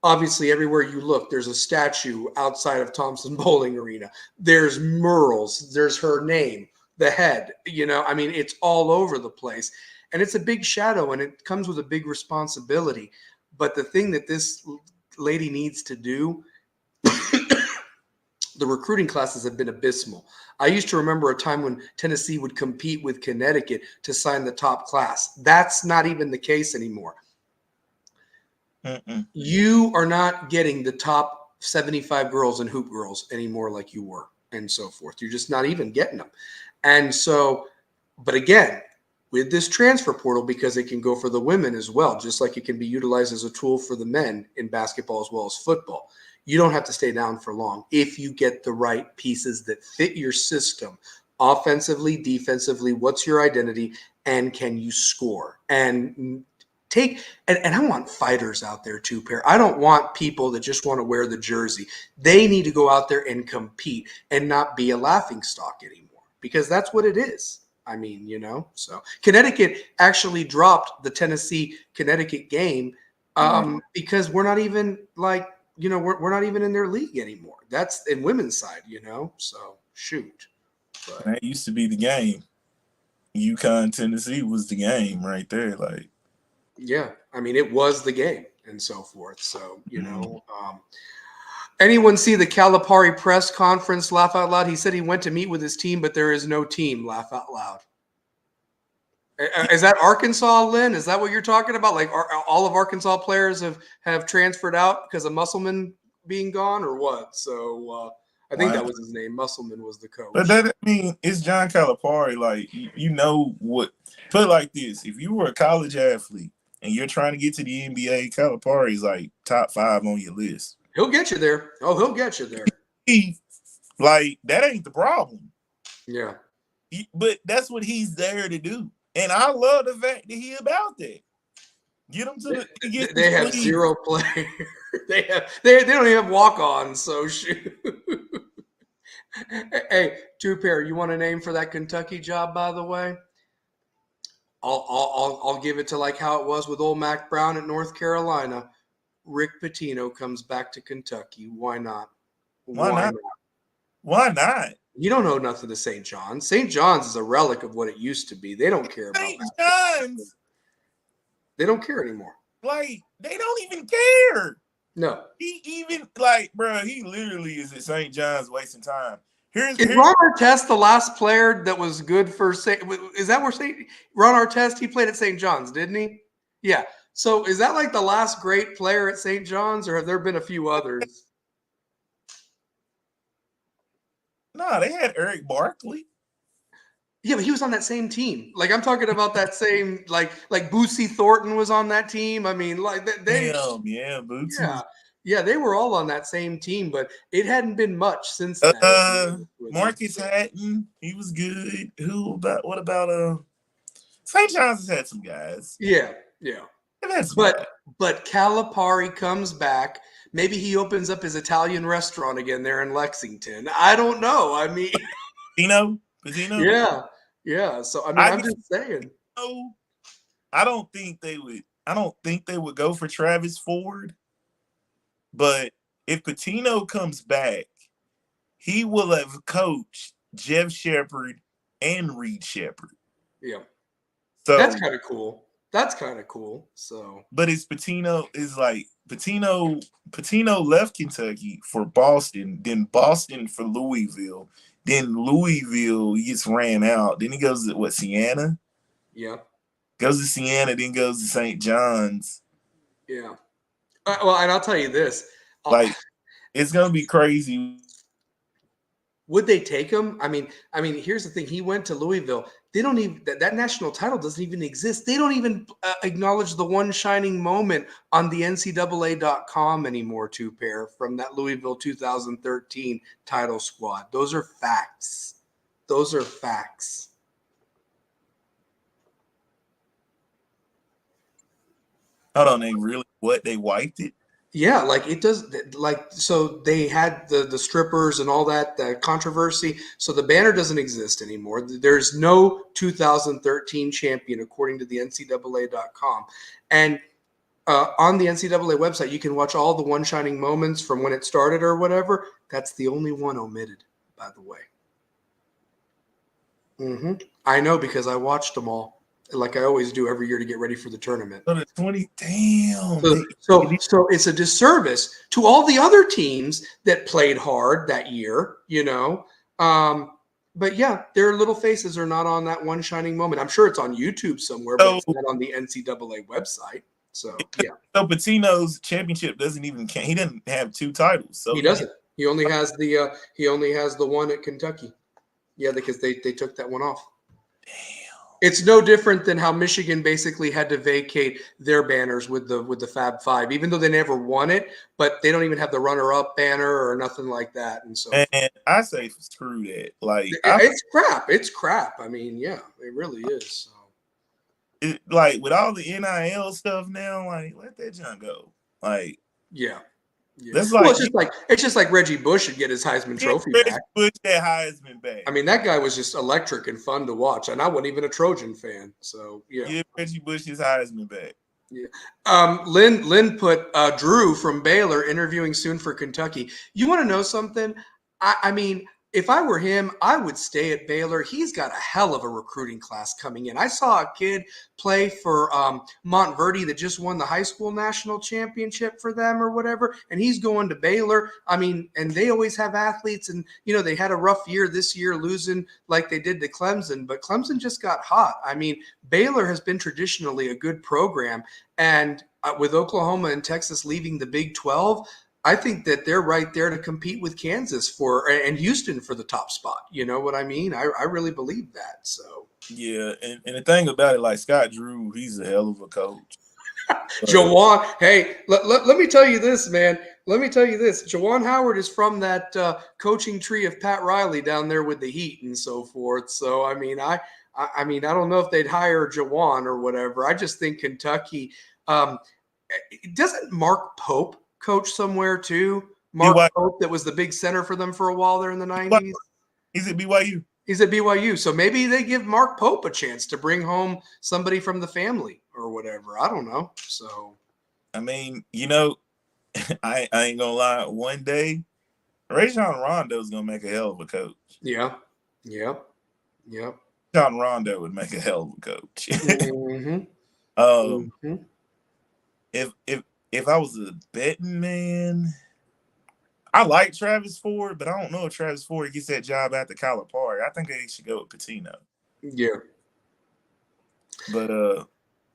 obviously everywhere you look, there's a statue outside of Thompson Bowling Arena. There's murals. There's her name, the head, it's all over the place. And it's a big shadow and it comes with a big responsibility. But the thing that this lady needs to do, the recruiting classes have been abysmal. I used to remember a time when Tennessee would compete with Connecticut to sign the top class. That's not even the case anymore. You are not getting the top 75 girls and hoop girls anymore like you were and so forth. You're just not even getting them. And so, but again, with this transfer portal, because it can go for the women as well, just like it can be utilized as a tool for the men in basketball as well as football. You don't have to stay down for long if you get the right pieces that fit your system, offensively, defensively. What's your identity, and can you score? And I want fighters out there too, Per. I don't want people that just want to wear the jersey. They need to go out there and compete and not be a laughingstock anymore, because that's what it is. So Connecticut actually dropped the Tennessee-Connecticut game because we're not even we're not even in their league anymore. That's in women's side, so shoot. But that used to be the game. UConn, Tennessee was the game right there. Like, yeah, it was the game and so forth. So, anyone see the Calipari press conference? Laugh out loud. He said he went to meet with his team, but there is no team. Laugh out loud. Is that Arkansas, Lynn? Is that what you're talking about? Like all of Arkansas players have transferred out because of Musselman being gone, or what? So I think that was his name. Musselman was the coach. But that it's John Calipari. Like what? Put it like this: if you were a college athlete and you're trying to get to the NBA, Calipari's like top 5 on your list. He'll get you there. Oh, he'll get you there. Like, that ain't the problem. Yeah. But that's what he's there to do. And I love the fact that he about that. Get them to the. They have zero players. they don't even have walk-ons. So shoot. Hey, Two Pair, you want a name for that Kentucky job? By the way, I'll give it to like how it was with old Mac Brown at North Carolina. Rick Pitino comes back to Kentucky. Why not? Why not? Why not? You don't know nothing to St. John's. St. John's is a relic of what it used to be. They don't care about St. John's. They don't care anymore. Like, they don't even care. No. He even, like, bro, he literally is at St. John's wasting time. Is Ron Artest the last player that was good for St. Is that where Ron Artest, he played at St. John's, didn't he? Yeah. So is that like the last great player at St. John's, or have there been a few others? No, they had Eric Barkley. Yeah, but he was on that same team. Like, I'm talking about that same, like Boosie Thornton was on that team. I mean, like they yeah, Boosie. Yeah, they were all on that same team, but it hadn't been much since then. Marcus Hatton, he was good. What about St. John's has had some guys. Yeah. But Calipari comes back. Maybe he opens up his Italian restaurant again there in Lexington. I don't know. I mean, Patino? Yeah. So I mean, I'm just saying. I don't think they would go for Travis Ford. But if Pitino comes back, he will have coached Jeff Shepard and Reed Shepard. Yeah. So that's kind of cool. So, but Pitino left Kentucky for Boston, then Boston for Louisville, then Louisville gets ran out. Then he goes to Siena? Yeah. Goes to Siena, then goes to St. John's. Yeah. Well, and I'll tell you this. Like, it's going to be crazy. Would they take him? I mean, here's the thing. He went to Louisville. They don't even that national title doesn't even exist. They don't even acknowledge the one shining moment on the NCAA.com anymore. Two Pair from that Louisville 2013 title squad. Those are facts. Hold on, they wiped it? Yeah, like it does. Like, so they had the strippers and all that, the controversy. So the banner doesn't exist anymore. There's no 2013 champion according to the NCAA.com. And on the NCAA website, you can watch all the one shining moments from when it started or whatever. That's the only one omitted, by the way. I know, because I watched them all, like I always do every year to get ready for the tournament. Damn. So it's a disservice to all the other teams that played hard that year, you know. But yeah, their little faces are not on that one shining moment. I'm sure it's on YouTube somewhere, but it's not on the NCAA website. So yeah. So Pitino's championship doesn't even count. He doesn't have 2 titles. So he doesn't. He only has the one at Kentucky. Yeah, because they took that one off. Damn. It's no different than how Michigan basically had to vacate their banners with the Fab Five, even though they never won it, but they don't even have the runner-up banner or nothing like that. And so, and I say screw that. Like, it's crap. It's crap. I mean, yeah, it really is. So. Like, with all the NIL stuff now, like, let that junk go. Like, yeah. That's like, it's just like Reggie Bush should get his Heisman Trophy back. Bush that Heisman back. I mean, that guy was just electric and fun to watch, and I wasn't even a Trojan fan. So yeah, give Reggie Bush his Heisman back. Yeah. Lynn put Drew from Baylor interviewing soon for Kentucky. You want to know something? I mean, if I were him, I would stay at Baylor. He's got a hell of a recruiting class coming in. I saw a kid play for Montverde that just won the high school national championship for them or whatever, and he's going to Baylor. I mean, and they always have athletes, and, you know, they had a rough year this year losing like they did to Clemson, but Clemson just got hot. I mean, Baylor has been traditionally a good program, and with Oklahoma and Texas leaving the Big 12, I think that they're right there to compete with Kansas and Houston for the top spot. You know what I mean? I really believe that. So yeah, and the thing about it, like Scott Drew, he's a hell of a coach. Jawan, hey, let me tell you this, man. Let me tell you this. Jawan Howard is from that coaching tree of Pat Riley down there with the Heat and so forth. So I mean, I don't know if they'd hire Jawan or whatever. I just think Kentucky. Um, doesn't Mark Pope coach somewhere too? Mark BYU, Pope, that was the big center for them for a while there in the '90s. is it BYU? He's at BYU. So maybe they give Mark Pope a chance to bring home somebody from the family or whatever. I don't know. So, I mean, I ain't gonna lie. One day, Rajon Rondo is gonna make a hell of a coach. yeah. Yep. Yep. Rajon Rondo would make a hell of a coach. Mm-hmm. um, Mm-hmm. if I was a betting man, I like Travis Ford, but I don't know if Travis Ford gets that job after Calipari. I think they should go with Pitino. Yeah. But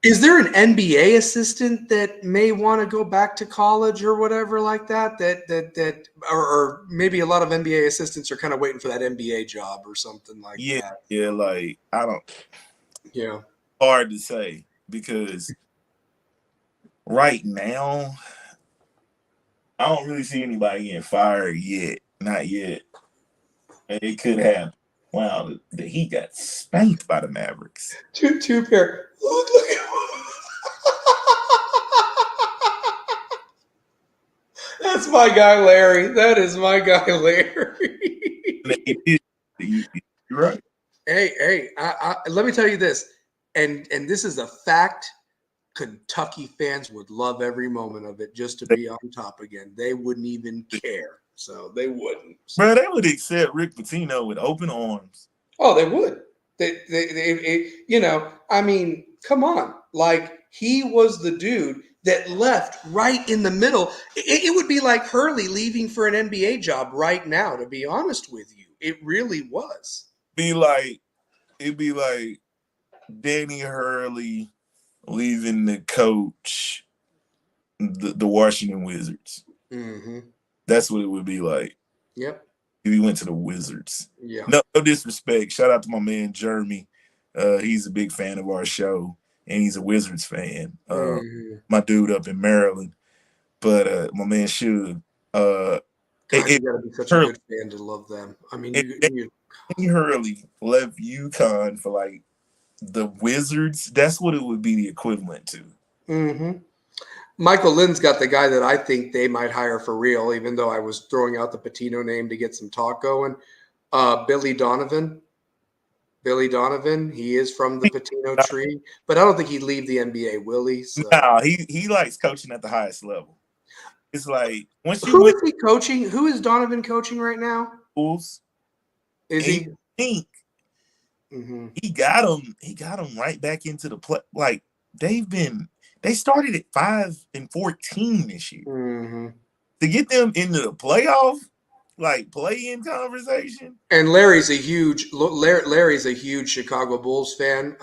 Is there an NBA assistant that may want to go back to college or whatever like that? Or maybe a lot of NBA assistants are kind of waiting for that NBA job or something like yeah, that. yeah, like I don't. Yeah. Hard to say because right now I don't really see anybody getting fired yet. Not yet. It could happen. Wow, the Heat got spanked by the Mavericks. Two pair. Look That's my guy, Larry. That is my guy, Larry. You're right. Hey, let me tell you this, and this is a fact. Kentucky fans would love every moment of it just to be on top again. They wouldn't even care. So they wouldn't. So. Bro, they would accept Rick Pitino with open arms. Oh, they would. I mean, come on. Like, he was the dude that left right in the middle. It would be like Hurley leaving for an NBA job right now, to be honest with you. It really was. It'd be like Danny Hurley leaving the coach the Washington Wizards. Mm-hmm. That's what it would be like. Yep. If he went to the Wizards. Yeah. No disrespect. Shout out to my man Jeremy. He's a big fan of our show, and he's a Wizards fan. My dude up in Maryland. But my man Suge. God, you got to be such a good fan to love them. I mean, Danny Hurley left UConn for like the Wizards. That's what it would be the equivalent to. Mm-hmm. Michael Lynn's got the guy that I think they might hire for real, even though I was throwing out the Patino name to get some talk going. Billy Donovan. Billy Donovan, he is from the Patino tree, but I don't think he'd leave the NBA, will he? So. No, he likes coaching at the highest level. It's like once you Who is he coaching? Who is Donovan coaching right now? Bulls, Is he? Think Mm-hmm. he got him. He got him right back into the play. Like they started at 5-14 this year. Mm-hmm. To get them into the playoff, like play-in conversation. And Larry's a huge Chicago Bulls fan.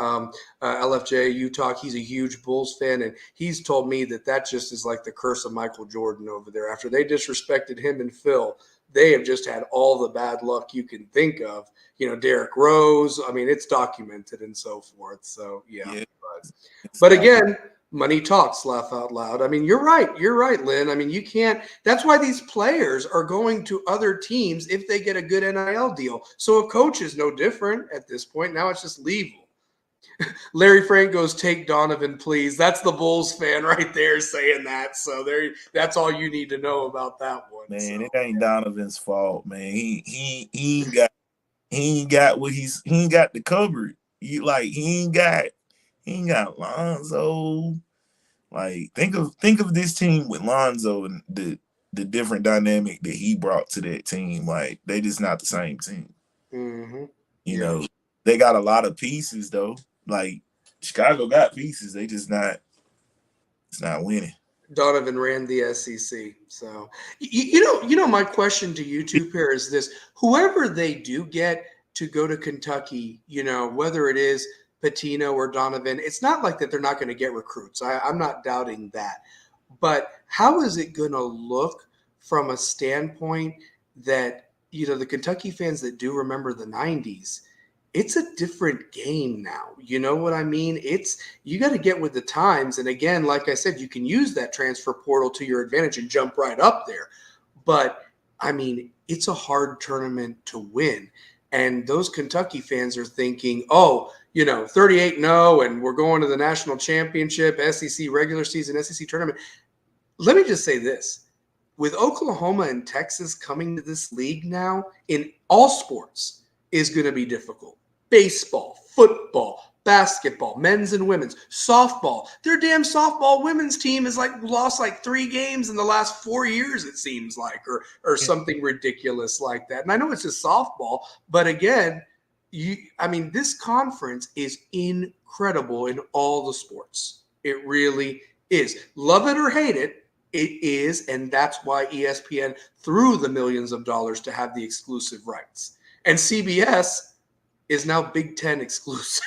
LFJ Utah, he's a huge Bulls fan, and he's told me that just is like the curse of Michael Jordan over there. After they disrespected him and Phil, they have just had all the bad luck you can think of. Derrick Rose. I mean, it's documented and so forth. So yeah. But again, money talks, laugh out loud. I mean, you're right. You're right, Lynn. I mean, you can't. That's why these players are going to other teams if they get a good NIL deal. So a coach is no different at this point. Now it's just legal. Larry Frank goes, take Donovan, please. That's the Bulls fan right there saying that. So that's all you need to know about that one. Man, it ain't Donovan's fault, man. He ain't got the cupboard. He ain't got Lonzo. Like think of this team with Lonzo and the different dynamic that he brought to that team. Like they just not the same team. Mm-hmm. You know, they got a lot of pieces though. Like Chicago got pieces. They just not. It's not winning. Donovan ran the SEC. So my question to you two pair is this: whoever they do get to go to Kentucky, whether it is Patino or Donovan, it's not like that they're not going to get recruits. I'm not doubting that. But how is it going to look from a standpoint that, the Kentucky fans that do remember the 90s, it's a different game now. You know what I mean? You got to get with the times. And again, like I said, you can use that transfer portal to your advantage and jump right up there. But I mean, it's a hard tournament to win. And those Kentucky fans are thinking, oh, 38-0, and we're going to the national championship, SEC regular season, SEC tournament. Let me just say this. With Oklahoma and Texas coming to this league now in all sports is going to be difficult. Baseball, football, basketball, men's and women's, softball. Their damn softball women's team has lost 3 games in the last 4 years, it seems like, or something ridiculous like that. And I know it's just softball, but again, this conference is incredible in all the sports. It really is. Love it or hate it, it is, and that's why ESPN threw the millions of dollars to have the exclusive rights. And CBS is now Big Ten exclusive.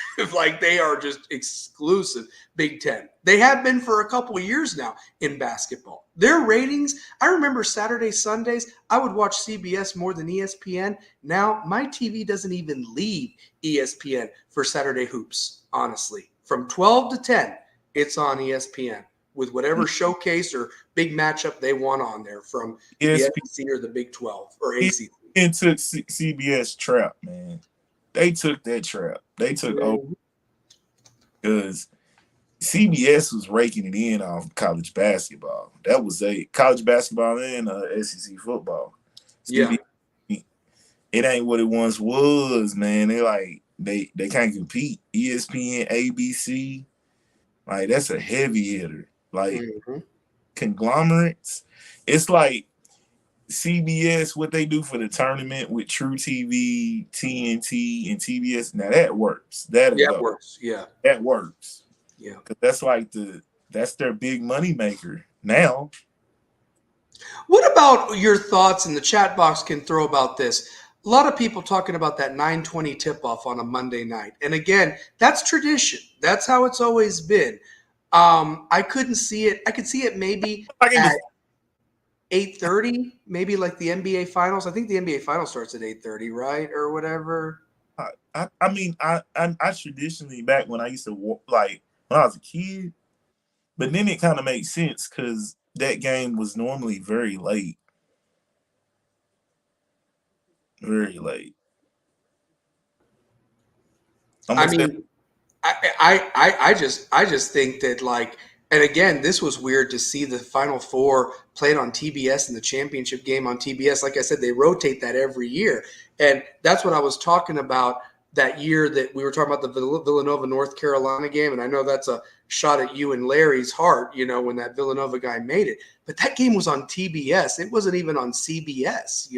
They are just exclusive Big Ten. They have been for a couple of years now in basketball. Their ratings, I remember Saturday, Sundays, I would watch CBS more than ESPN. Now my TV doesn't even leave ESPN for Saturday hoops, honestly. From 12 to 10, it's on ESPN with whatever showcase or big matchup they want on there from the SEC or the Big 12 or ACC. And took CBS trap, man. They took that trap. They took over because CBS was raking it in off college basketball. That was college basketball and SEC football. CBS, it ain't what it once was, man. They can't compete. ESPN, ABC, that's a heavy hitter. Conglomerates. It's like CBS, what they do for the tournament with True TV, TNT, and TBS. Now that works. That works. Yeah, that works. Yeah, because that's their big money maker now. What about your thoughts in the chat box can throw about this? A lot of people talking about that 9:20 tip-off on a Monday night. And again, that's tradition. That's how it's always been. I couldn't see it. I could see it maybe at 8:30, maybe like the NBA Finals. I think the NBA Finals starts at 8:30, right? Or whatever. I traditionally, back when I used to when I was a kid, but then it kind of makes sense because that game was normally very late. Very late. I just think that and again, this was weird to see the Final Four played on TBS and the championship game on TBS. Like I said, they rotate that every year. And that's what I was talking about that year that we were talking about the Villanova, North Carolina game. And I know that's a shot at you and Larry's heart, when that Villanova guy made it. But that game was on TBS. It wasn't even on CBS,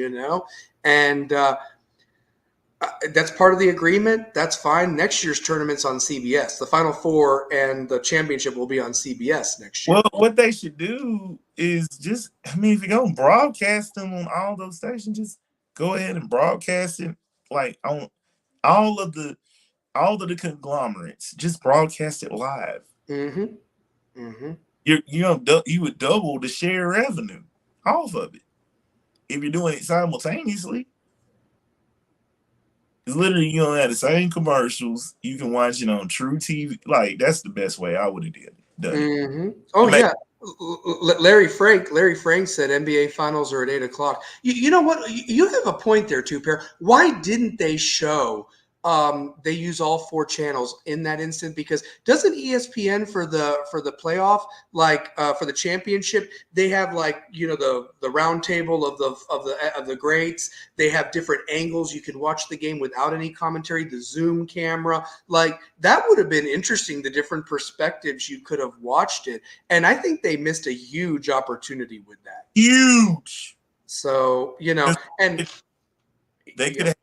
And that's part of the agreement. That's fine. Next year's tournament's on CBS. The Final Four and the championship will be on CBS next year. Well, what they should do is if you're going to broadcast them on all those stations, just go ahead and broadcast it on all of the conglomerates. Just broadcast it live. Mm-hmm. Mm-hmm. You would double the share revenue off of it if you're doing it simultaneously. It's literally you don't have the same commercials. You can watch it on True TV. That's the best way I would have done it. Mm-hmm. Oh yeah, Larry Frank said NBA Finals are at 8:00. You know what? You have a point there too, Per. Why didn't they show? They use all 4 channels in that instant because doesn't ESPN for the playoff for the championship they have the round table of the greats. They have different angles. You can watch the game without any commentary. The Zoom camera that would have been interesting. The different perspectives you could have watched it, and I think they missed a huge opportunity with that. Huge. So and they could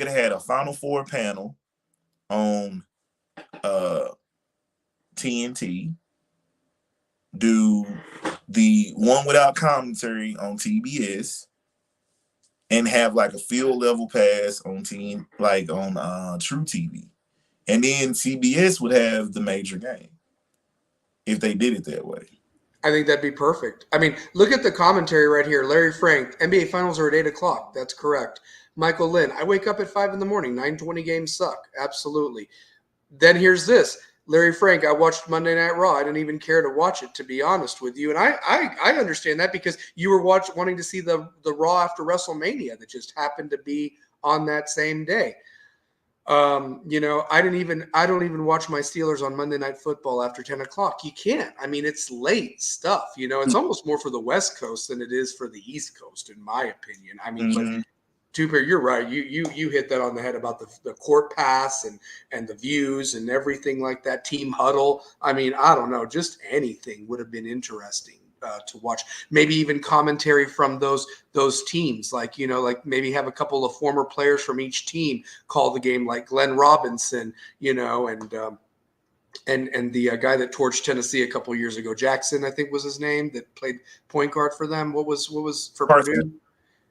have had a Final Four panel on TNT, do the one without commentary on TBS, and have a field level pass on True TV, and then CBS would have the major game if they did it that way. I think that'd be perfect. Look at the commentary right here. Larry Frank, NBA Finals are at 8:00. That's correct. Michael Lynn, I wake up at 5 in the morning. 9:20 games suck. Absolutely. Then here's this. Larry Frank, I watched Monday Night Raw. I didn't even care to watch it, to be honest with you. And I understand that because you were wanting to see the Raw after WrestleMania that just happened to be on that same day. I don't even watch my Steelers on Monday Night Football after 10 o'clock. You can't. I mean, it's late stuff. It's almost more for the West Coast than it is for the East Coast, in my opinion. I mean, but Tuper, you're right. You hit that on the head about the court pass and the views and everything like that. Team huddle. I mean, I don't know. Just anything would have been interesting to watch. Maybe even commentary from those teams. Like maybe have a couple of former players from each team call the game, like Glenn Robinson. And the guy that torched Tennessee a couple years ago, Jackson, I think was his name, that played point guard for them. What was for Purdue?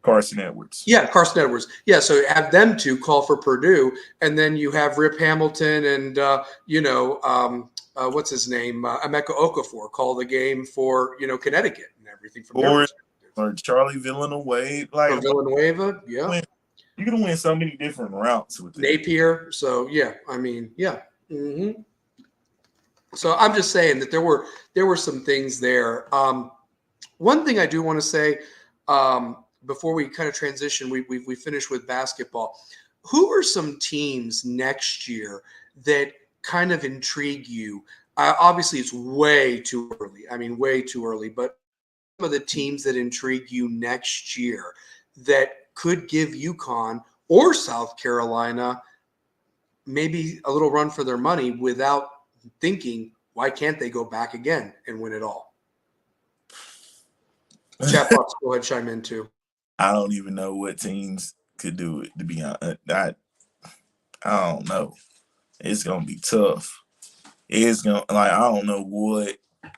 Carson Edwards. Yeah, Carson Edwards. Yeah, so have them two call for Purdue, and then you have Rip Hamilton and what's his name, Emeka Okafor call the game for Connecticut and everything from their perspective. Or Charlie Villanueva, or Villanueva. Yeah, you're gonna win so many different routes with Napier. So yeah, I mean, yeah. Mm-hmm. So I'm just saying that there were some things there. One thing I do want to say. Before we kind of transition, we finish with basketball. Who are some teams next year that kind of intrigue you? Obviously, it's way too early. I mean, way too early. But some of the teams that intrigue you next year that could give UConn or South Carolina maybe a little run for their money without thinking, why can't they go back again and win it all? Chat box, go ahead, chime in too. I don't even know what teams could do it, to be honest. I don't know. It's gonna be tough. It's gonna I don't know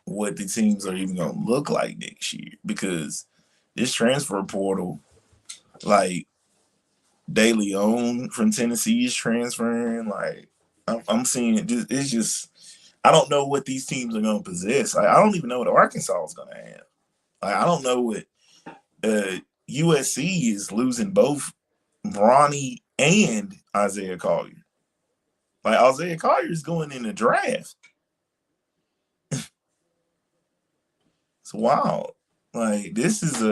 what the teams are even gonna look like next year, because this transfer portal, like De Leon from Tennessee is transferring. Like I'm seeing it. It's just I don't know what these teams are gonna possess. I don't even know what Arkansas is gonna have. I don't know what USC is losing both Bronny and Isaiah Collier. Like Isaiah Collier is going in the draft. It's wild. Like this is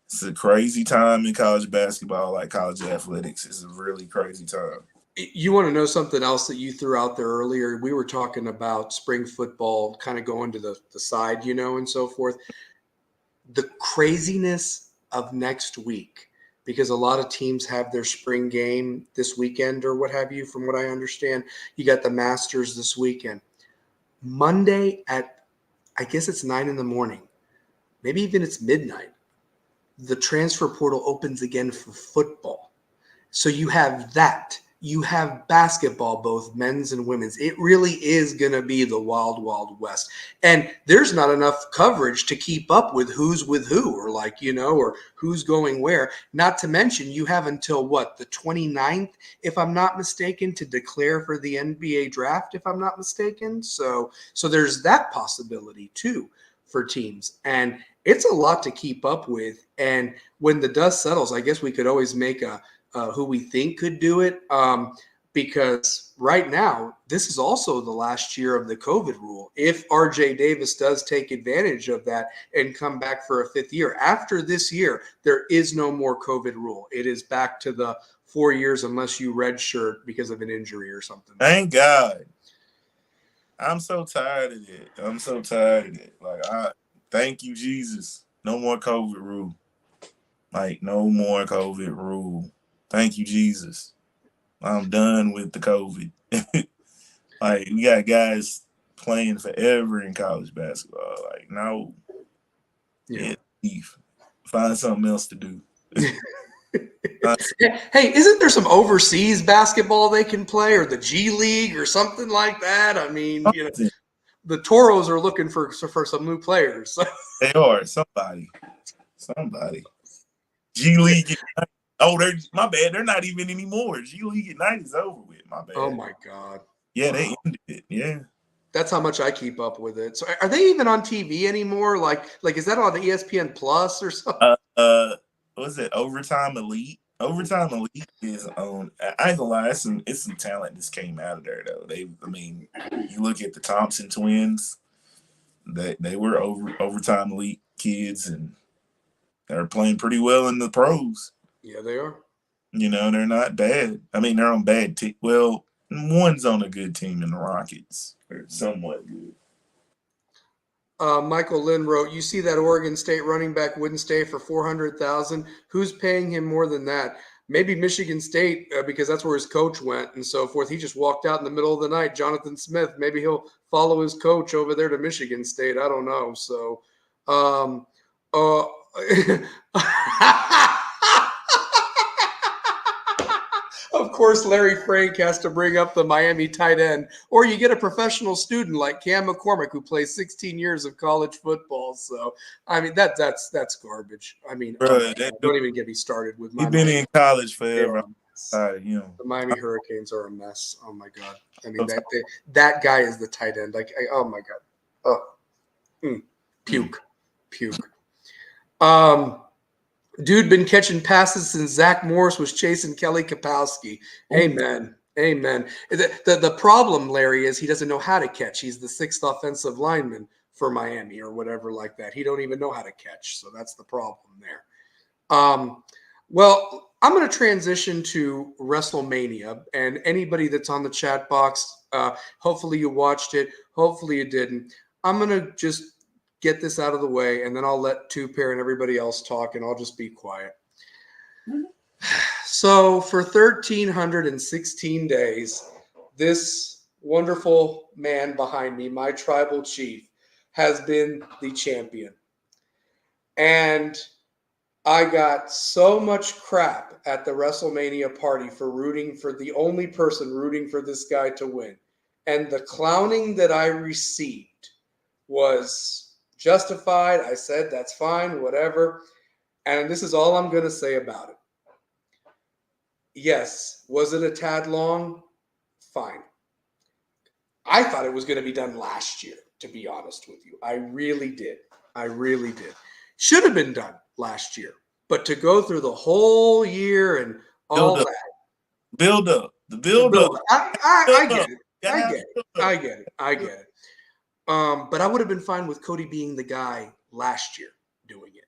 it's a crazy time in college basketball, like college athletics. It's a really crazy time. You want to know something else that you threw out there earlier? We were talking about spring football kind of going to the side, and so forth. The craziness of next week, because a lot of teams have their spring game this weekend or what have you, from what I understand. You got the Masters this weekend. Monday at, I guess it's 9 in the morning, maybe even it's midnight, the transfer portal opens again for football. So you have that. You have basketball, both men's and women's. It really is going to be the wild, wild west. And there's not enough coverage to keep up with who's with who, or or who's going where. Not to mention you have until the 29th, if I'm not mistaken, to declare for the NBA draft, if I'm not mistaken. So there's that possibility too for teams. And it's a lot to keep up with. And when the dust settles, I guess we could always make a who we think could do it, because right now, this is also the last year of the COVID rule. If RJ Davis does take advantage of that and come back for a 5th year, after this year, there is no more COVID rule. It is back to the 4 years unless you redshirt because of an injury or something. Thank God. I'm so tired of it. Thank you, Jesus. No more COVID rule. No more COVID rule. Thank you, Jesus. I'm done with the COVID. We got guys playing forever in college basketball. No. Yeah. Find something else to do. Hey, isn't there some overseas basketball they can play, or the G League or something like that? I mean, the Toros are looking for some new players. They are. Somebody. G League. Oh, my bad. They're not even anymore. G League at night is over with. My bad. Oh my God. Yeah, they ended it. Yeah. That's how much I keep up with it. So, are they even on TV anymore? Like is that on the ESPN Plus or something? Was it Overtime Elite? Overtime Elite is on. I ain't gonna lie, it's some talent that's came out of there though. You look at the Thompson twins. They were overtime Elite kids, and they're playing pretty well in the pros. Yeah, they are. They're not bad. I mean, they're on bad team. Well, one's on a good team in the Rockets. They're somewhat good. Michael Lynn wrote, "You see that Oregon State running back wouldn't stay for 400,000. Who's paying him more than that? Maybe Michigan State because that's where his coach went and so forth. He just walked out in the middle of the night. Jonathan Smith. Maybe he'll follow his coach over there to Michigan State. I don't know. So, uh, of course, Larry Frank has to bring up the Miami tight end, or you get a professional student like Cam McCormick who plays 16 years of college football. So, I mean, that's garbage. I mean, Bro, don't even get me started with my. He's been in college forever. The Miami Hurricanes are a mess. Oh my god! I mean, that guy is the tight end. Like, oh my god! Puke. Dude been catching passes since Zach Morris was chasing Kelly Kapowski. Amen. The problem, Larry, is he doesn't know how to catch. He's the 6th offensive lineman for Miami or whatever like that. He don't even know how to catch. So that's the problem there. Well, I'm going to transition to Wrestlemania, and anybody that's on the chat box, hopefully you watched it. Hopefully you didn't. I'm going to just get this out of the way, and then I'll let Two-Pair and everybody else talk, and I'll just be quiet. So for 1,316 days, this wonderful man behind me, my tribal chief, has been the champion. And I got so much crap at the WrestleMania party for rooting for the only person rooting for this guy to win. And the clowning that I received was justified. I said, that's fine, whatever. And this is all I'm going to say about it. Yes, was it a tad long? Fine. I thought it was going to be done last year, to be honest with you. I really did. Should have been done last year. But to go through the whole year and all that. Build up. I get it. But I would have been fine with Cody being the guy last year doing it.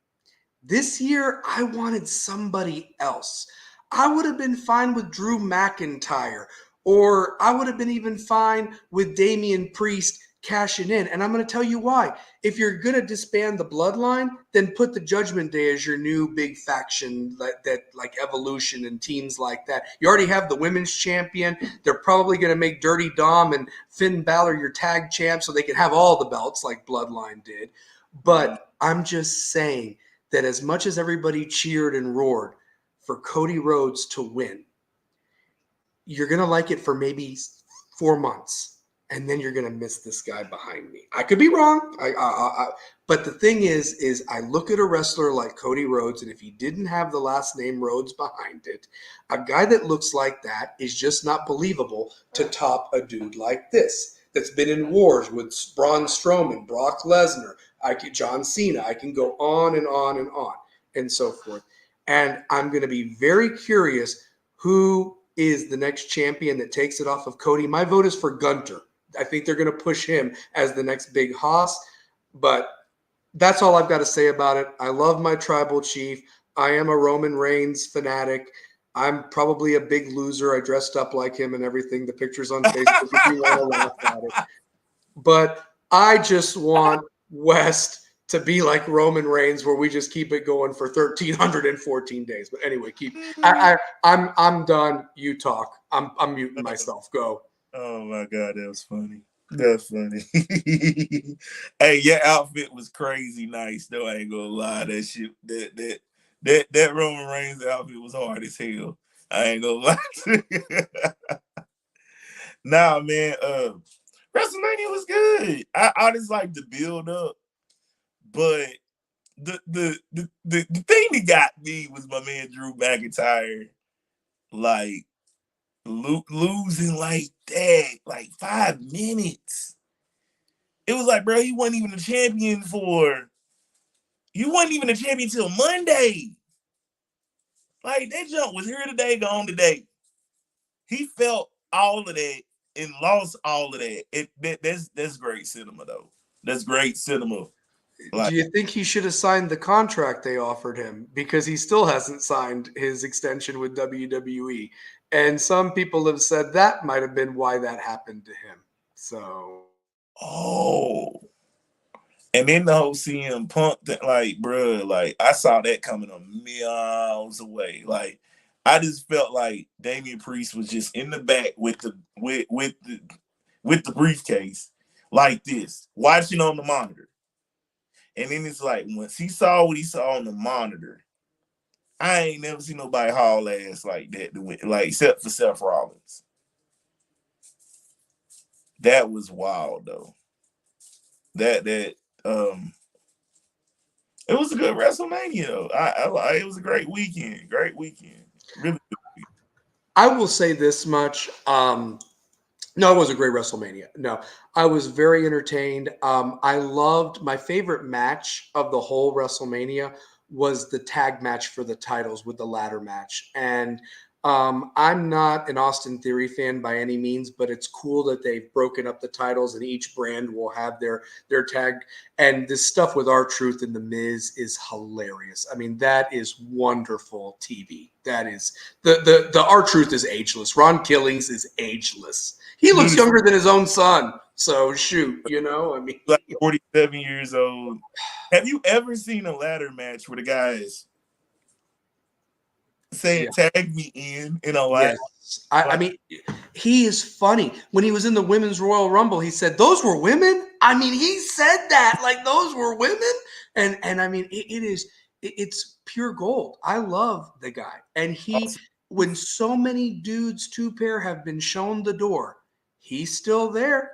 This year, I wanted somebody else. I would have been fine with Drew McIntyre, or I would have been even fine with Damian Priest cashing in. And I'm going to tell you why. If you're going to disband the bloodline, then put the Judgment Day as your new big faction that like Evolution and teams like that. You already have the women's champion. They're probably going to make Dirty Dom and Finn Balor your tag champ so they can have all the belts like Bloodline did. But I'm just saying that as much as everybody cheered and roared for Cody Rhodes to win, you're going to like it for maybe 4 months. And then you're going to miss this guy behind me. I could be wrong. But the thing is I look at a wrestler like Cody Rhodes, and if he didn't have the last name Rhodes behind it, a guy that looks like that is just not believable to top a dude like this that's been in wars with Braun Strowman, Brock Lesnar, John Cena. I can go on and on and on and so forth. And I'm going to be very curious who is the next champion that takes it off of Cody. My vote is for Gunter. I think they're going to push him as the next big hoss, but that's all I've got to say about it. I love my tribal chief. I am a Roman Reigns fanatic. I'm probably a big loser. I dressed up like him and everything. The pictures on Facebook if you want to laugh at it. But I just want West to be like Roman Reigns, where we just keep it going for 1,314 days. But anyway, I'm done. You talk. I'm muting myself. Go. Oh my god, that was funny. That's funny. Hey, your outfit was crazy nice though. I ain't gonna lie. That shit, that Roman Reigns outfit was hard as hell. I ain't gonna lie to you. Nah, man. WrestleMania was good. I just like the build up, but the thing that got me was my man Drew McIntyre, like losing like that, like 5 minutes. It was like, bro, you wasn't even a champion till Monday. Like that jump was here today, gone today. He felt all of that and lost all of that. That's great cinema though. That's great cinema. Do Like, you think he should have signed the contract they offered him? Because he still hasn't signed his extension with WWE. And some people have said that might have been why that happened to him. So oh. And then the whole CM Punk thing, like, bruh, like I saw that coming a miles away. Like, I just felt like Damian Priest was just in the back with the briefcase, like this, watching on the monitor. And then it's like once he saw what he saw on the monitor, I ain't never seen nobody haul ass like that, like except for Seth Rollins. That was wild though. That it was a good WrestleMania though. It was a great weekend. Great weekend. Really good weekend. I will say this much. No, it was a great WrestleMania. No, I was very entertained. I loved my favorite match of the whole WrestleMania was the tag match for the titles with the ladder match. And I'm not an Austin Theory fan by any means, but it's cool that they've broken up the titles and each brand will have their tag. And this stuff with R-Truth and The Miz is hilarious. I mean, that is wonderful TV. That is the R-Truth is ageless. Ron Killings is ageless. He looks Dude is younger than his own son. So shoot, I mean, like 47 years old. Have you ever seen a ladder match where the guys saying yeah, tag me in a ladder? yes. I Like, mean, he is funny. When he was in the Women's Royal Rumble, he said, "Those were women." I mean, he said that like those were women, and I mean, it's pure gold. I love the guy, and he awesome. when so many dudes two pair have been shown the door, he's still there.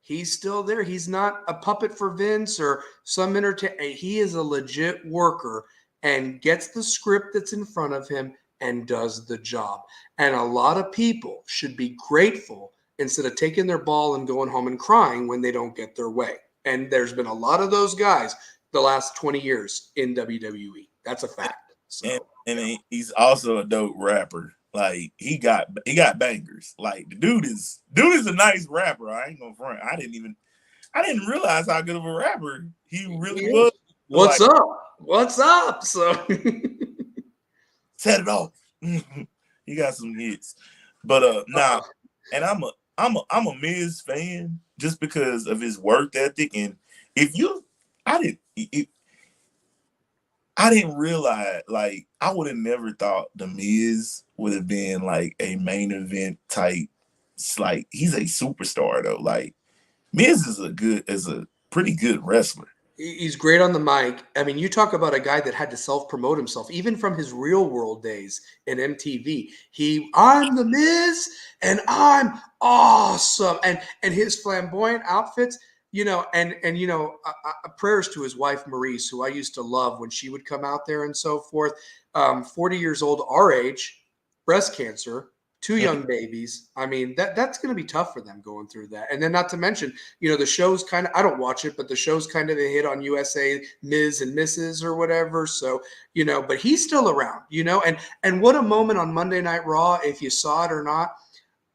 He's still there. He's not a puppet for Vince or some entertain. He is a legit worker and gets the script that's in front of him and does the job. And a lot of people should be grateful instead of taking their ball and going home and crying when they don't get their way. And there's been a lot of those guys the last 20 years in WWE. That's a fact. and So, and he's also a dope rapper. Like he got bangers. Like the dude is a nice rapper. I ain't gonna front. I didn't realize how good of a rapper he really yeah. was. What's Like up? What's up? So, set it off. He got some hits. But now, and I'm a Miz fan just because of his work ethic. And if you I didn't it, I didn't realize, like, I would have never thought the Miz would have been like a main event type. It's like he's a superstar though. Like Miz is a pretty good wrestler. he's great on the mic. I mean, you talk about a guy that had to self promote himself, even from his real world days in MTV. I'm the Miz, and I'm awesome, and his flamboyant outfits, prayers to his wife Maurice, who I used to love when she would come out there and so forth. 40 years old, our age, breast cancer, two Mhm. young babies. I mean, that's going to be tough for them going through that. And then not to mention, the show's kind of, I don't watch it, but the show's kind of a hit on USA, Ms. and Mrs. or whatever. So, but he's still around, and what a moment on Monday Night Raw, if you saw it or not,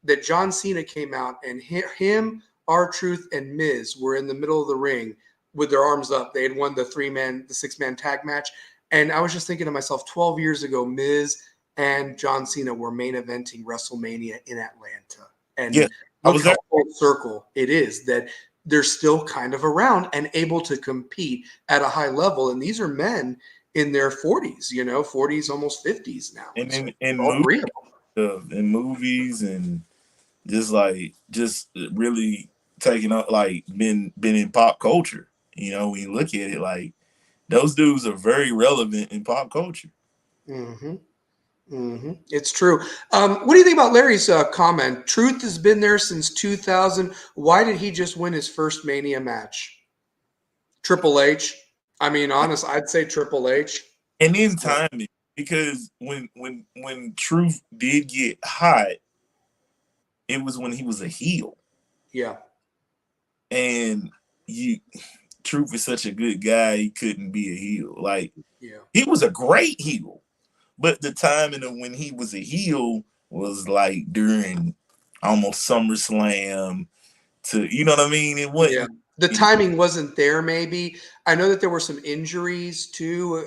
that John Cena came out and him, R-Truth, and Miz were in the middle of the ring with their arms up. They had won the the 6-man tag match. And I was just thinking to myself, 12 years ago, Miz and John Cena were main eventing WrestleMania in Atlanta. Yeah, And I look was there. how full circle it is that they're still kind of around and able to compete at a high level. And these are men in their 40s, 40s, almost 50s now. And So in all three of movies and just really taking up, like, been in pop culture. When you look at it, like those dudes are very relevant in pop culture. them. It's true. What do you think about Larry's comment? Truth has been there since 2000. Why did he just win his first Mania match? Triple H. I mean, honest, I'd say Triple H. And then So, timing, because when Truth did get hot, it was when he was a heel, yeah, and you Truth is such a good guy, he couldn't be a heel. Like yeah. he was a great heel, But the timing of when he was a heel was like during almost SummerSlam to, you know what I mean? It Yeah. wasn't. The timing wasn't there, maybe. I know that there were some injuries too.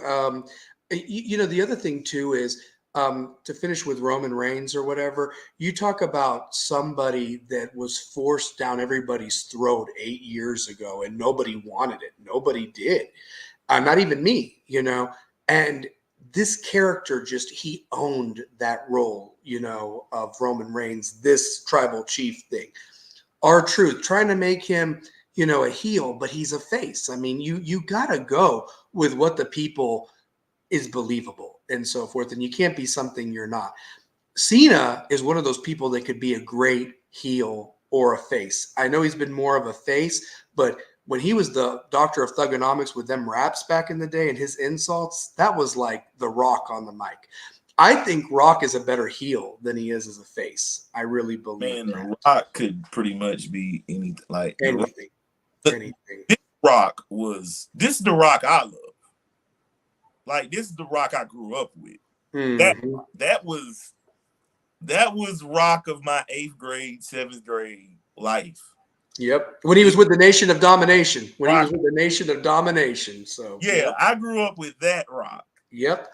The other thing too is to finish with Roman Reigns or whatever, you talk about somebody that was forced down everybody's throat 8 years ago and nobody wanted it. Nobody did. Not even me, and this character he owned that role, of Roman Reigns, this tribal chief thing. R-Truth, trying to make him, a heel, but he's a face. I mean, you gotta go with what the people is believable and so forth, and you can't be something you're not. Cena is one of those people that could be a great heel or a face. I know he's been more of a face, but when he was the doctor of thugonomics with them raps back in the day and his insults, that was like The Rock on the mic. I think Rock is a better heel than he is as a face. I really believe Man, that. The Rock could pretty much be anything. Like Anything. Anything. This the Rock I love. Like this is the Rock I grew up with. That Mm-hmm. that was Rock of my 8th grade, 7th grade life. Yep. When he was with the Nation of Domination. When he Rock, was with the Nation of Domination. So yeah, yep. I grew up with that Rock. Yep.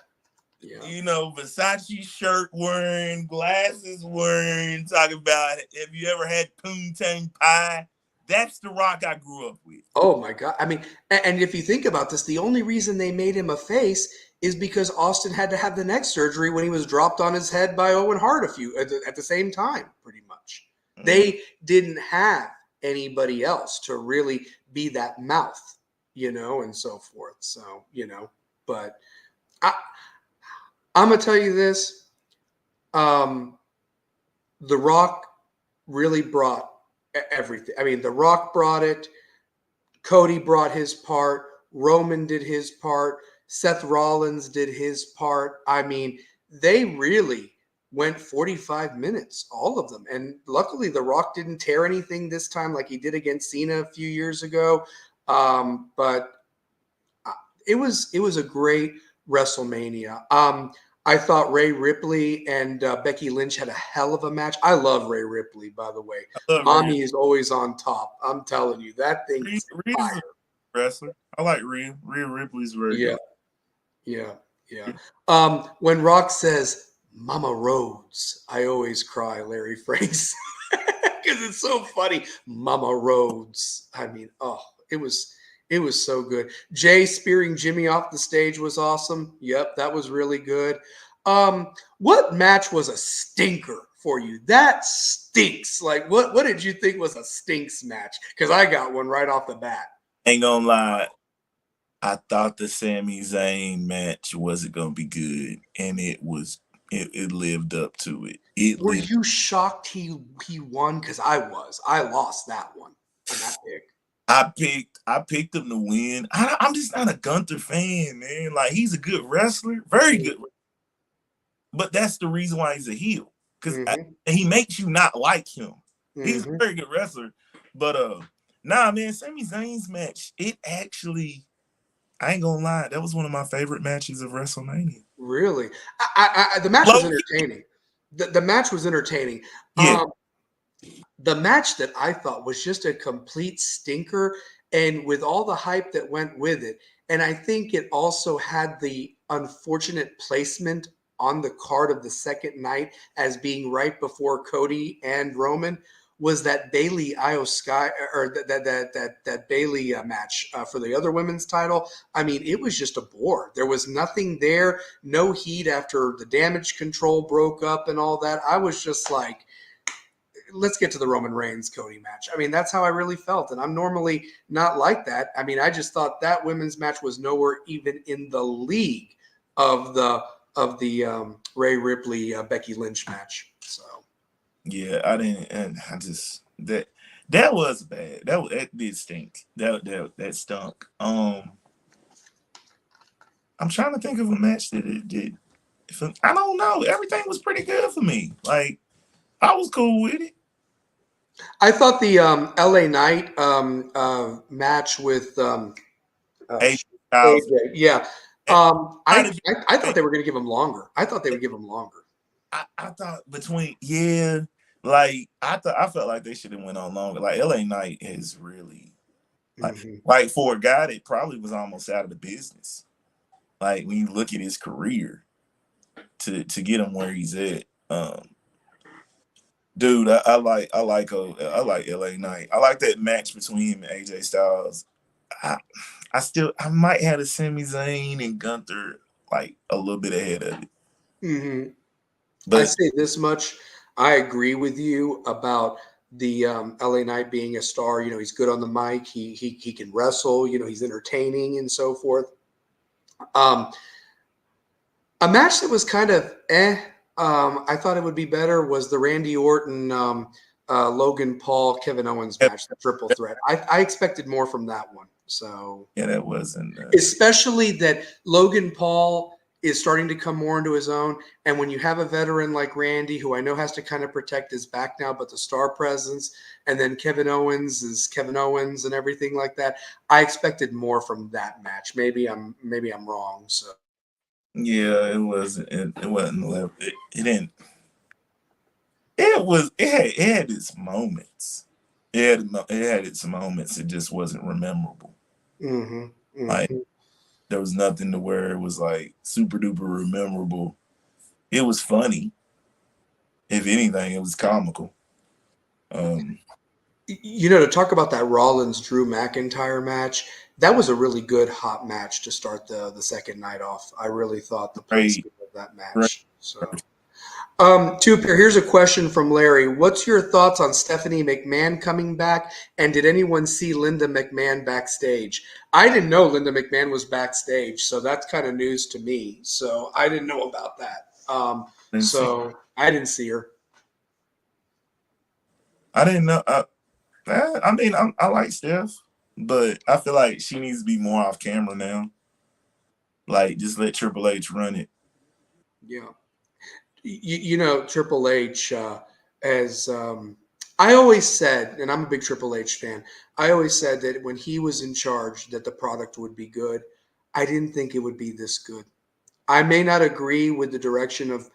Yeah. You know, Versace shirt wearing, glasses wearing, talking about have you ever had poontang pie? That's the Rock I grew up with. Oh my God. I mean, and if you think about this, the only reason they made him a face is because Austin had to have the neck surgery when he was dropped on his head by Owen Hart at the same time, pretty much. They didn't have anybody else to really be that mouth, and so forth. So, but I'm gonna tell you this. The Rock really brought everything. I mean, The Rock brought it. Cody brought his part. Roman did his part. Seth Rollins did his part. I mean, they really went 45 minutes, all of them. And luckily, The Rock didn't tear anything this time like he did against Cena a few years ago. But it was a great WrestleMania. I thought Rhea Ripley and Becky Lynch had a hell of a match. I love Rhea Ripley, by the way. Mommy is always on top. I'm telling you, that thing's Rhea's a wrestler. I like Rhea. Rhea Ripley's very good. Yeah. When Rock says "Mama Rhodes," I always cry, Larry Franks, because it's so funny. Mama Rhodes. I mean, it was so good. Jay spearing Jimmy off the stage was awesome. Yep, that was really good. What match was a stinker for you? That stinks. Like, what did you think was a stinks match? Because I got one right off the bat. Ain't gonna lie, I thought the Sami Zayn match wasn't gonna be good, and it was. It lived up to it. Were you shocked he won? Because I was. I lost that one on that pick. I picked him to win. I'm just not a Gunther fan, man. Like he's a good wrestler, very good, but that's the reason why he's a heel because he makes you not like him. He's a very good wrestler, but nah, man, Sami Zayn's match, it actually, I ain't gonna lie, that was one of my favorite matches of WrestleMania. Really, the match was entertaining. The match was entertaining. Yeah. The match that I thought was just a complete stinker, and with all the hype that went with it, and I think it also had the unfortunate placement on the card of the second night as being right before Cody and Roman, was that Bailey Io Sky, or that Bailey match for the other women's title. I mean, it was just a bore. There was nothing there, no heat after the Damage Control broke up and all that. I was just like, let's get to the Roman Reigns Cody match. I mean, that's how I really felt. And I'm normally not like that. I mean, I just thought that women's match was nowhere even in the league of the Rhea Ripley Becky Lynch match. So yeah, I didn't, and I just that was bad. That did stink. That stunk. I'm trying to think of a match that it did. I don't know. Everything was pretty good for me. Like I was cool with it. I thought the LA Knight match with AJ, yeah, I thought they were going to give him longer. I thought they would give him longer. I thought between like I felt like they should have went on longer. Like LA Knight is really like for a guy that probably was almost out of the business. Like when you look at his career, to get him where he's at, dude, I like LA Knight. I like that match between him and AJ Styles. I might have a Sami Zayn and Gunther like a little bit ahead of it. I say this much. I agree with you about the LA Knight being a star. You know, he's good on the mic. He can wrestle. You know, he's entertaining and so forth. A match that was kind of I thought it would be better was the Randy Orton, Logan Paul, Kevin Owens match, the triple threat. I expected more from that one. So yeah, that wasn't especially that Logan Paul is starting to come more into his own. And when you have a veteran like Randy, who I know has to kind of protect his back now, but the star presence, and then Kevin Owens is Kevin Owens and everything like that, I expected more from that match. Maybe I'm wrong. So yeah, it wasn't. It wasn't. It didn't. It had its moments. It had its moments. It just wasn't memorable. Like there was nothing to where it was like super duper memorable. It was funny. If anything, it was comical. You know, to talk about that Rollins Drew McIntyre match, that was a really good hot match to start the second night off. I really thought the placement of that match. So, Two-Pair, here's a question from Larry. What's your thoughts on Stephanie McMahon coming back? And did anyone see Linda McMahon backstage? I didn't know Linda McMahon was backstage, so that's kind of news to me. So I didn't know about that. I didn't see her. I didn't know. I mean, I like Steph, but I feel like she needs to be more off camera now. Like, just let Triple H run it. Yeah. You know, Triple H, as I always said, and I'm a big Triple H fan, I always said that when he was in charge, that the product would be good. I didn't think it would be this good. I may not agree with the direction of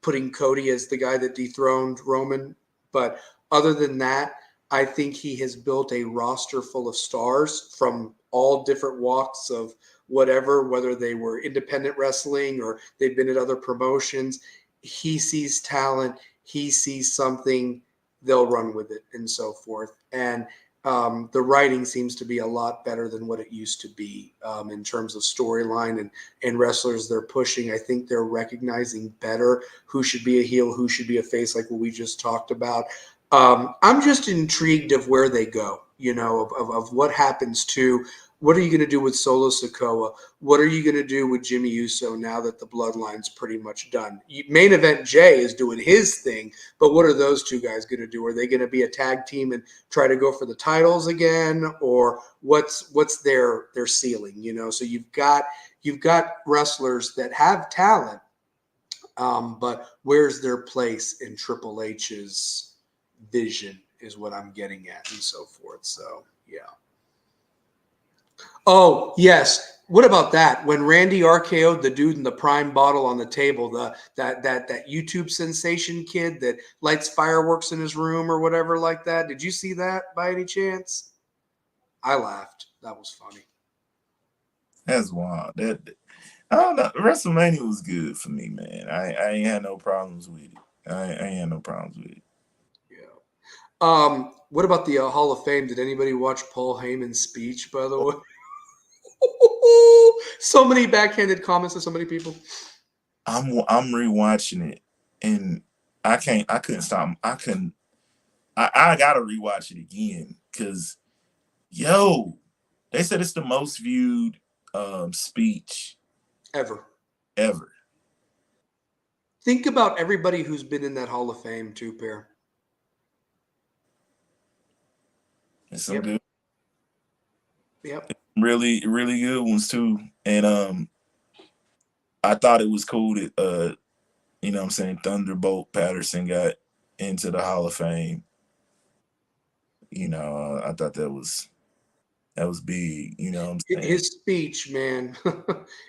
putting Cody as the guy that dethroned Roman, but other than that, I think he has built a roster full of stars from all different walks of whatever, whether they were independent wrestling or they've been at other promotions. He sees talent, he sees something, they'll run with it, and so forth. And the writing seems to be a lot better than what it used to be in terms of storyline and wrestlers they're pushing. I think they're recognizing better who should be a heel, who should be a face, like what we just talked about. I'm just intrigued of where they go, you know, of what happens to what are you going to do with Solo Sikoa? What are you going to do with Jimmy Uso now that the bloodline's pretty much done? Main Event Jay is doing his thing, but what are those two guys going to do? Are they going to be a tag team and try to go for the titles again, or what's their ceiling? You know, so you've got wrestlers that have talent, but where's their place in Triple H's vision is what I'm getting at, and so forth. So yeah. Oh, yes. What about that? When Randy RKO'd the dude in the prime bottle on the table, that YouTube sensation kid that lights fireworks in his room or whatever like that. Did you see that by any chance? I laughed. That was funny. That's wild. I don't know. WrestleMania was good for me, man. I ain't had no problems with it. I ain't had no problems with it. Yeah. What about the Hall of Fame? Did anybody watch Paul Heyman's speech, by the way? So many backhanded comments to so many people. I'm rewatching it, and I couldn't stop. I gotta rewatch it again because they said it's the most viewed speech ever. Think about everybody who's been in that Hall of Fame, Two-Pair. It's some good. Yep. Really, really good ones too. And I thought it was cool that you know what I'm saying, Thunderbolt Patterson got into the Hall of Fame. You know, I thought that was That was big. You know what I'm saying? His speech, man.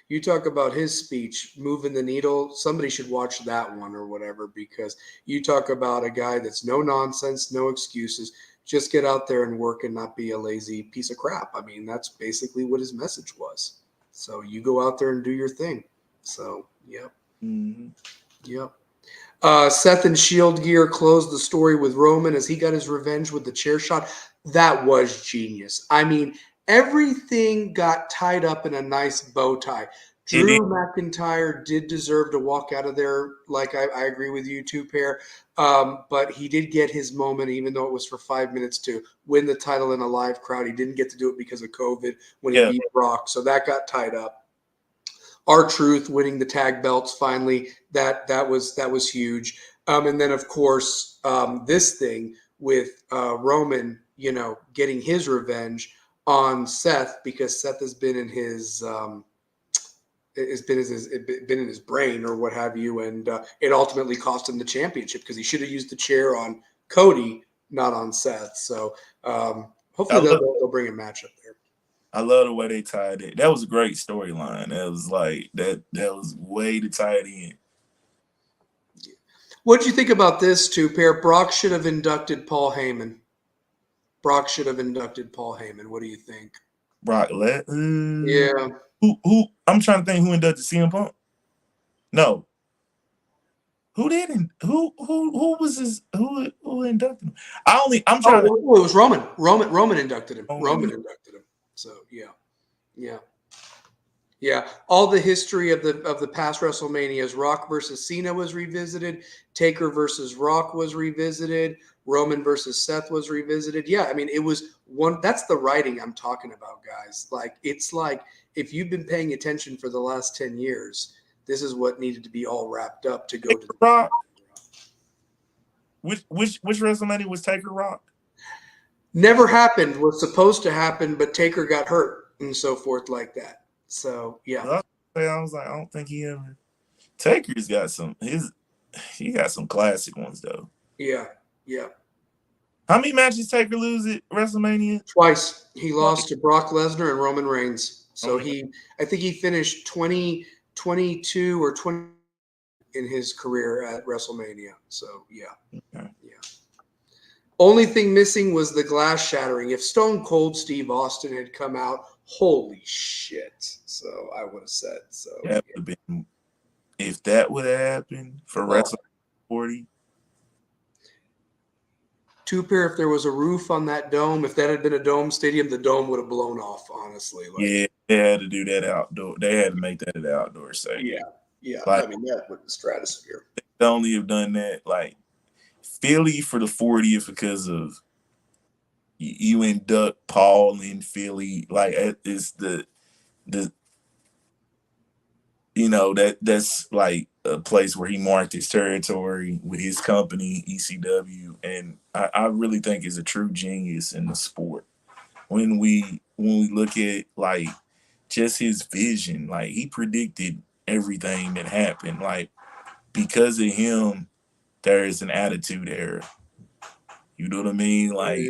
You talk about his speech moving the needle. Somebody should watch that one or whatever, because you talk about a guy that's no nonsense, no excuses. Just get out there and work and not be a lazy piece of crap. I mean, that's basically what his message was. So you go out there and do your thing. So, yep, Mm-hmm. yep. Seth and Shield Gear closed the story with Roman as he got his revenge with the chair shot. That was genius. I mean, everything got tied up in a nice bow tie. It did. Drew McIntyre did deserve to walk out of there. Like I agree with you, two pair. But he did get his moment, even though it was for 5 minutes, to win the title in a live crowd. He didn't get to do it because of COVID when he Yeah. beat Brock, so that got tied up. R-Truth winning the tag belts finally, that was huge. And then of course this thing with Roman, getting his revenge on Seth, because Seth has been in his been in his brain or what have you, and it ultimately cost him the championship because he should have used the chair on Cody, not on Seth. So hopefully they'll bring a match up there. I love the way they tied it. That was a great storyline. That was like that was way to tie it in. What do you think about this, two pair? Brock should have inducted Paul Heyman. Brock should have inducted Paul Heyman. What do you think? Brock Yeah. Who I'm trying to think who inducted CM Punk. No. Who didn't? Who was his who inducted him? I'm trying to. It was Roman. Roman inducted him. Oh, Roman inducted him. So yeah. All the history of the past WrestleManias. Rock versus Cena was revisited. Taker versus Rock was revisited. Roman versus Seth was revisited. Yeah, I mean, it was one. That's the writing I'm talking about, guys. Like, it's like if you've been paying attention for the last 10 years, this is what needed to be all wrapped up to go to the Rock. Which WrestleMania was Taker Rock? Never happened. Was supposed to happen, but Taker got hurt and so forth like that. So yeah. I was like, I don't think he ever. Taker's got he got some classic ones though. Yeah. How many matches Taker lose at WrestleMania? Twice. He lost to Brock Lesnar and Roman Reigns. So I think he finished 22 or 20 in his career at WrestleMania. So yeah. Only thing missing was the glass shattering. If Stone Cold Steve Austin had come out, holy shit. So I would have said so. That would have been, if that would have happened for WrestleMania 40. Two pair, if there was a roof on that dome, if that had been a dome stadium, the dome would have blown off, honestly. Yeah, they had to do that outdoor. They had to make that an outdoor segment. Yeah. Like, I mean, that with the stratosphere. They only have done that, like, Philly for the 40th because of you induct Paul in Philly. Like, it's the that's like a place where he marked his territory with his company ECW, and I really think is a true genius in the sport. When we look at like just his vision, like he predicted everything that happened. Like, because of him, there is an attitude error. You know what I mean? Like,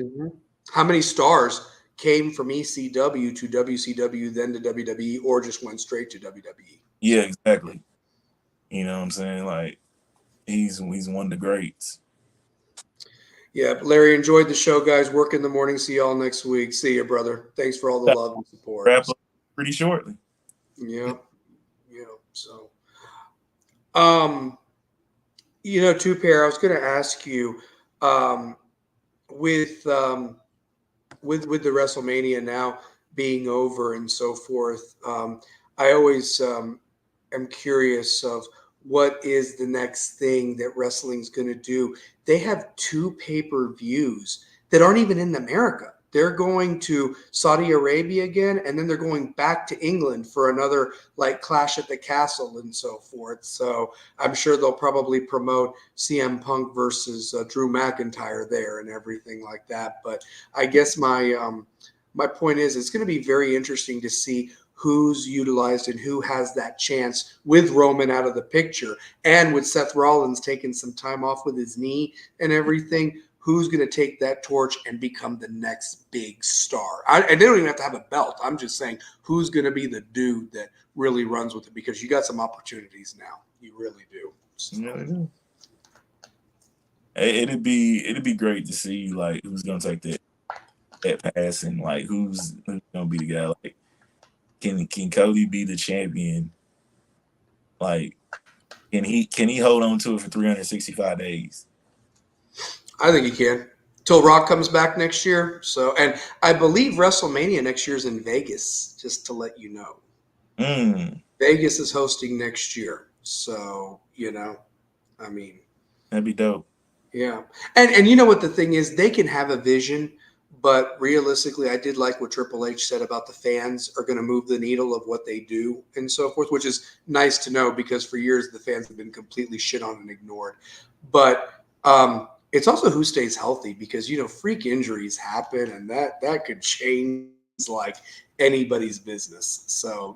how many stars came from ECW to WCW, then to WWE, or just went straight to WWE? Yeah, exactly. You know what I'm saying? Like, he's one of the greats. Yeah, Larry, enjoyed the show, guys. Work in the morning. See y'all next week. See you, brother. Thanks for all the love and support. Wrap up pretty shortly. Yeah. So, two pair. I was going to ask you, with the WrestleMania now being over and so forth, I always am curious of what is the next thing that wrestling's going to do. They have 2 pay-per-views that aren't even in America. They're going to Saudi Arabia again, and then they're going back to England for another like Clash at the Castle and so forth. So I'm sure they'll probably promote CM Punk versus Drew McIntyre there and everything like that. But I guess my point is it's going to be very interesting to see who's utilized and who has that chance with Roman out of the picture, and with Seth Rollins taking some time off with his knee and everything. who's going to take that torch and become the next big star. And they don't even have to have a belt. I'm just saying who's going to be the dude that really runs with it, because you got some opportunities now. You really do. So. You really do. It'd be great to see like who's gonna take that pass, and like who's gonna be the guy. Like can Cody be the champion? Like can he hold on to it for 365 days? I think he can. Till Rock comes back next year. So, and I believe WrestleMania next year is in Vegas, just to let you know. Vegas is hosting next year. So, I mean, that'd be dope. Yeah. And you know what the thing is, they can have a vision, but realistically, I did like what Triple H said about the fans are going to move the needle of what they do and so forth, which is nice to know, because for years the fans have been completely shit on and ignored. But it's also who stays healthy, because freak injuries happen, and that could change like anybody's business. So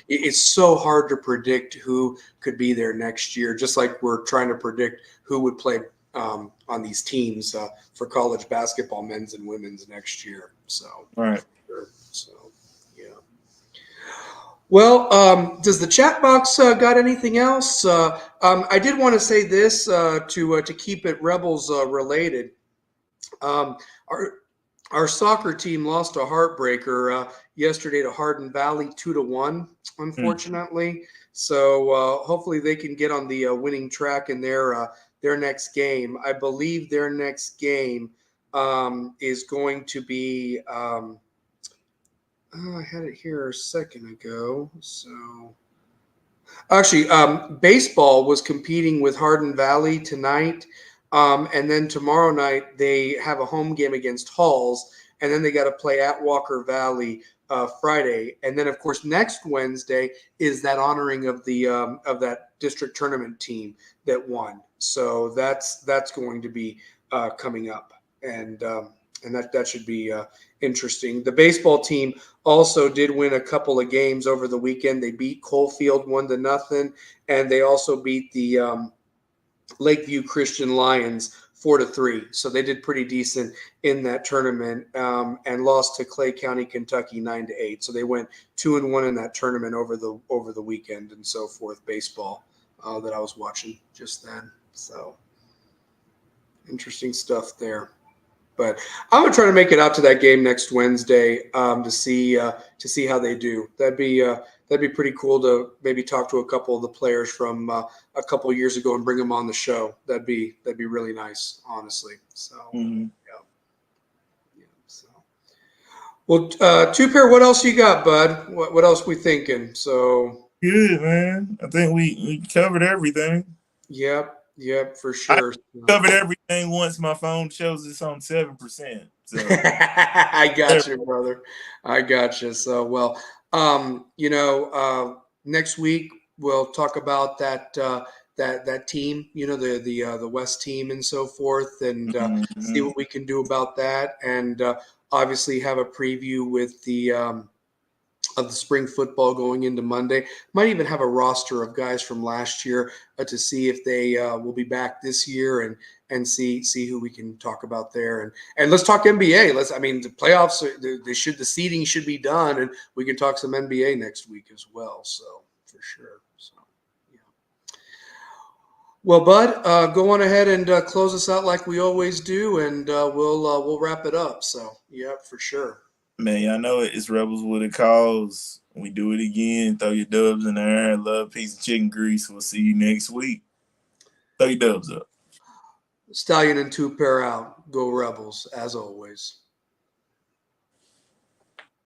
it's so hard to predict who could be there next year, just like we're trying to predict who would play on these teams for college basketball, men's and women's, next year. So, all right. So, yeah. Well, does the chat box got anything else? I did want to say this to keep it Rebels related. Our soccer team lost a heartbreaker yesterday to Hardin Valley 2-1, unfortunately. So hopefully they can get on the winning track in their next game. I believe their next game is going to be. I had it here a second ago. So actually, baseball was competing with Hardin Valley tonight. And then tomorrow night they have a home game against Halls, and then they got to play at Walker Valley Friday. And then, of course, next Wednesday is that honoring of the of that district tournament team that won. So that's going to be coming up, and that should be interesting. The baseball team also did win a couple of games over the weekend. They beat Coalfield 1-0, and they also beat the Lakeview Christian Lions 4-3. So they did pretty decent in that tournament, and lost to Clay County, Kentucky 9-8. So they went 2-1 in that tournament over the weekend and so forth. Baseball that I was watching just then. So interesting stuff there. But I'm gonna try to make it out to that game next Wednesday to see how they do. That'd be pretty cool to maybe talk to a couple of the players from a couple of years ago and bring them on the show. That'd be really nice, honestly. So yeah. So well, Two Pair, what else you got, bud? What else we thinking? So good, man. I think we covered everything. Yep, for sure. I covered everything once my phone shows it's on 7%. So I got you, brother. I got you. So, well, next week we'll talk about that that team, the West team and so forth, and see what we can do about that, and obviously have a preview with the of the spring football going into Monday. Might even have a roster of guys from last year to see if they will be back this year, and see who we can talk about there. And let's talk NBA. The playoffs, the seeding should be done, and we can talk some NBA next week as well. So for sure. So yeah. Well, Bud, go on ahead and close us out like we always do, and we'll wrap it up. So yeah, for sure. Man, I know it's Rebels with a cause. We do it again. Throw your dubs in the air. Love, piece of chicken grease. We'll see you next week. Throw your dubs up. Stallion and Two Pair out. Go Rebels, as always.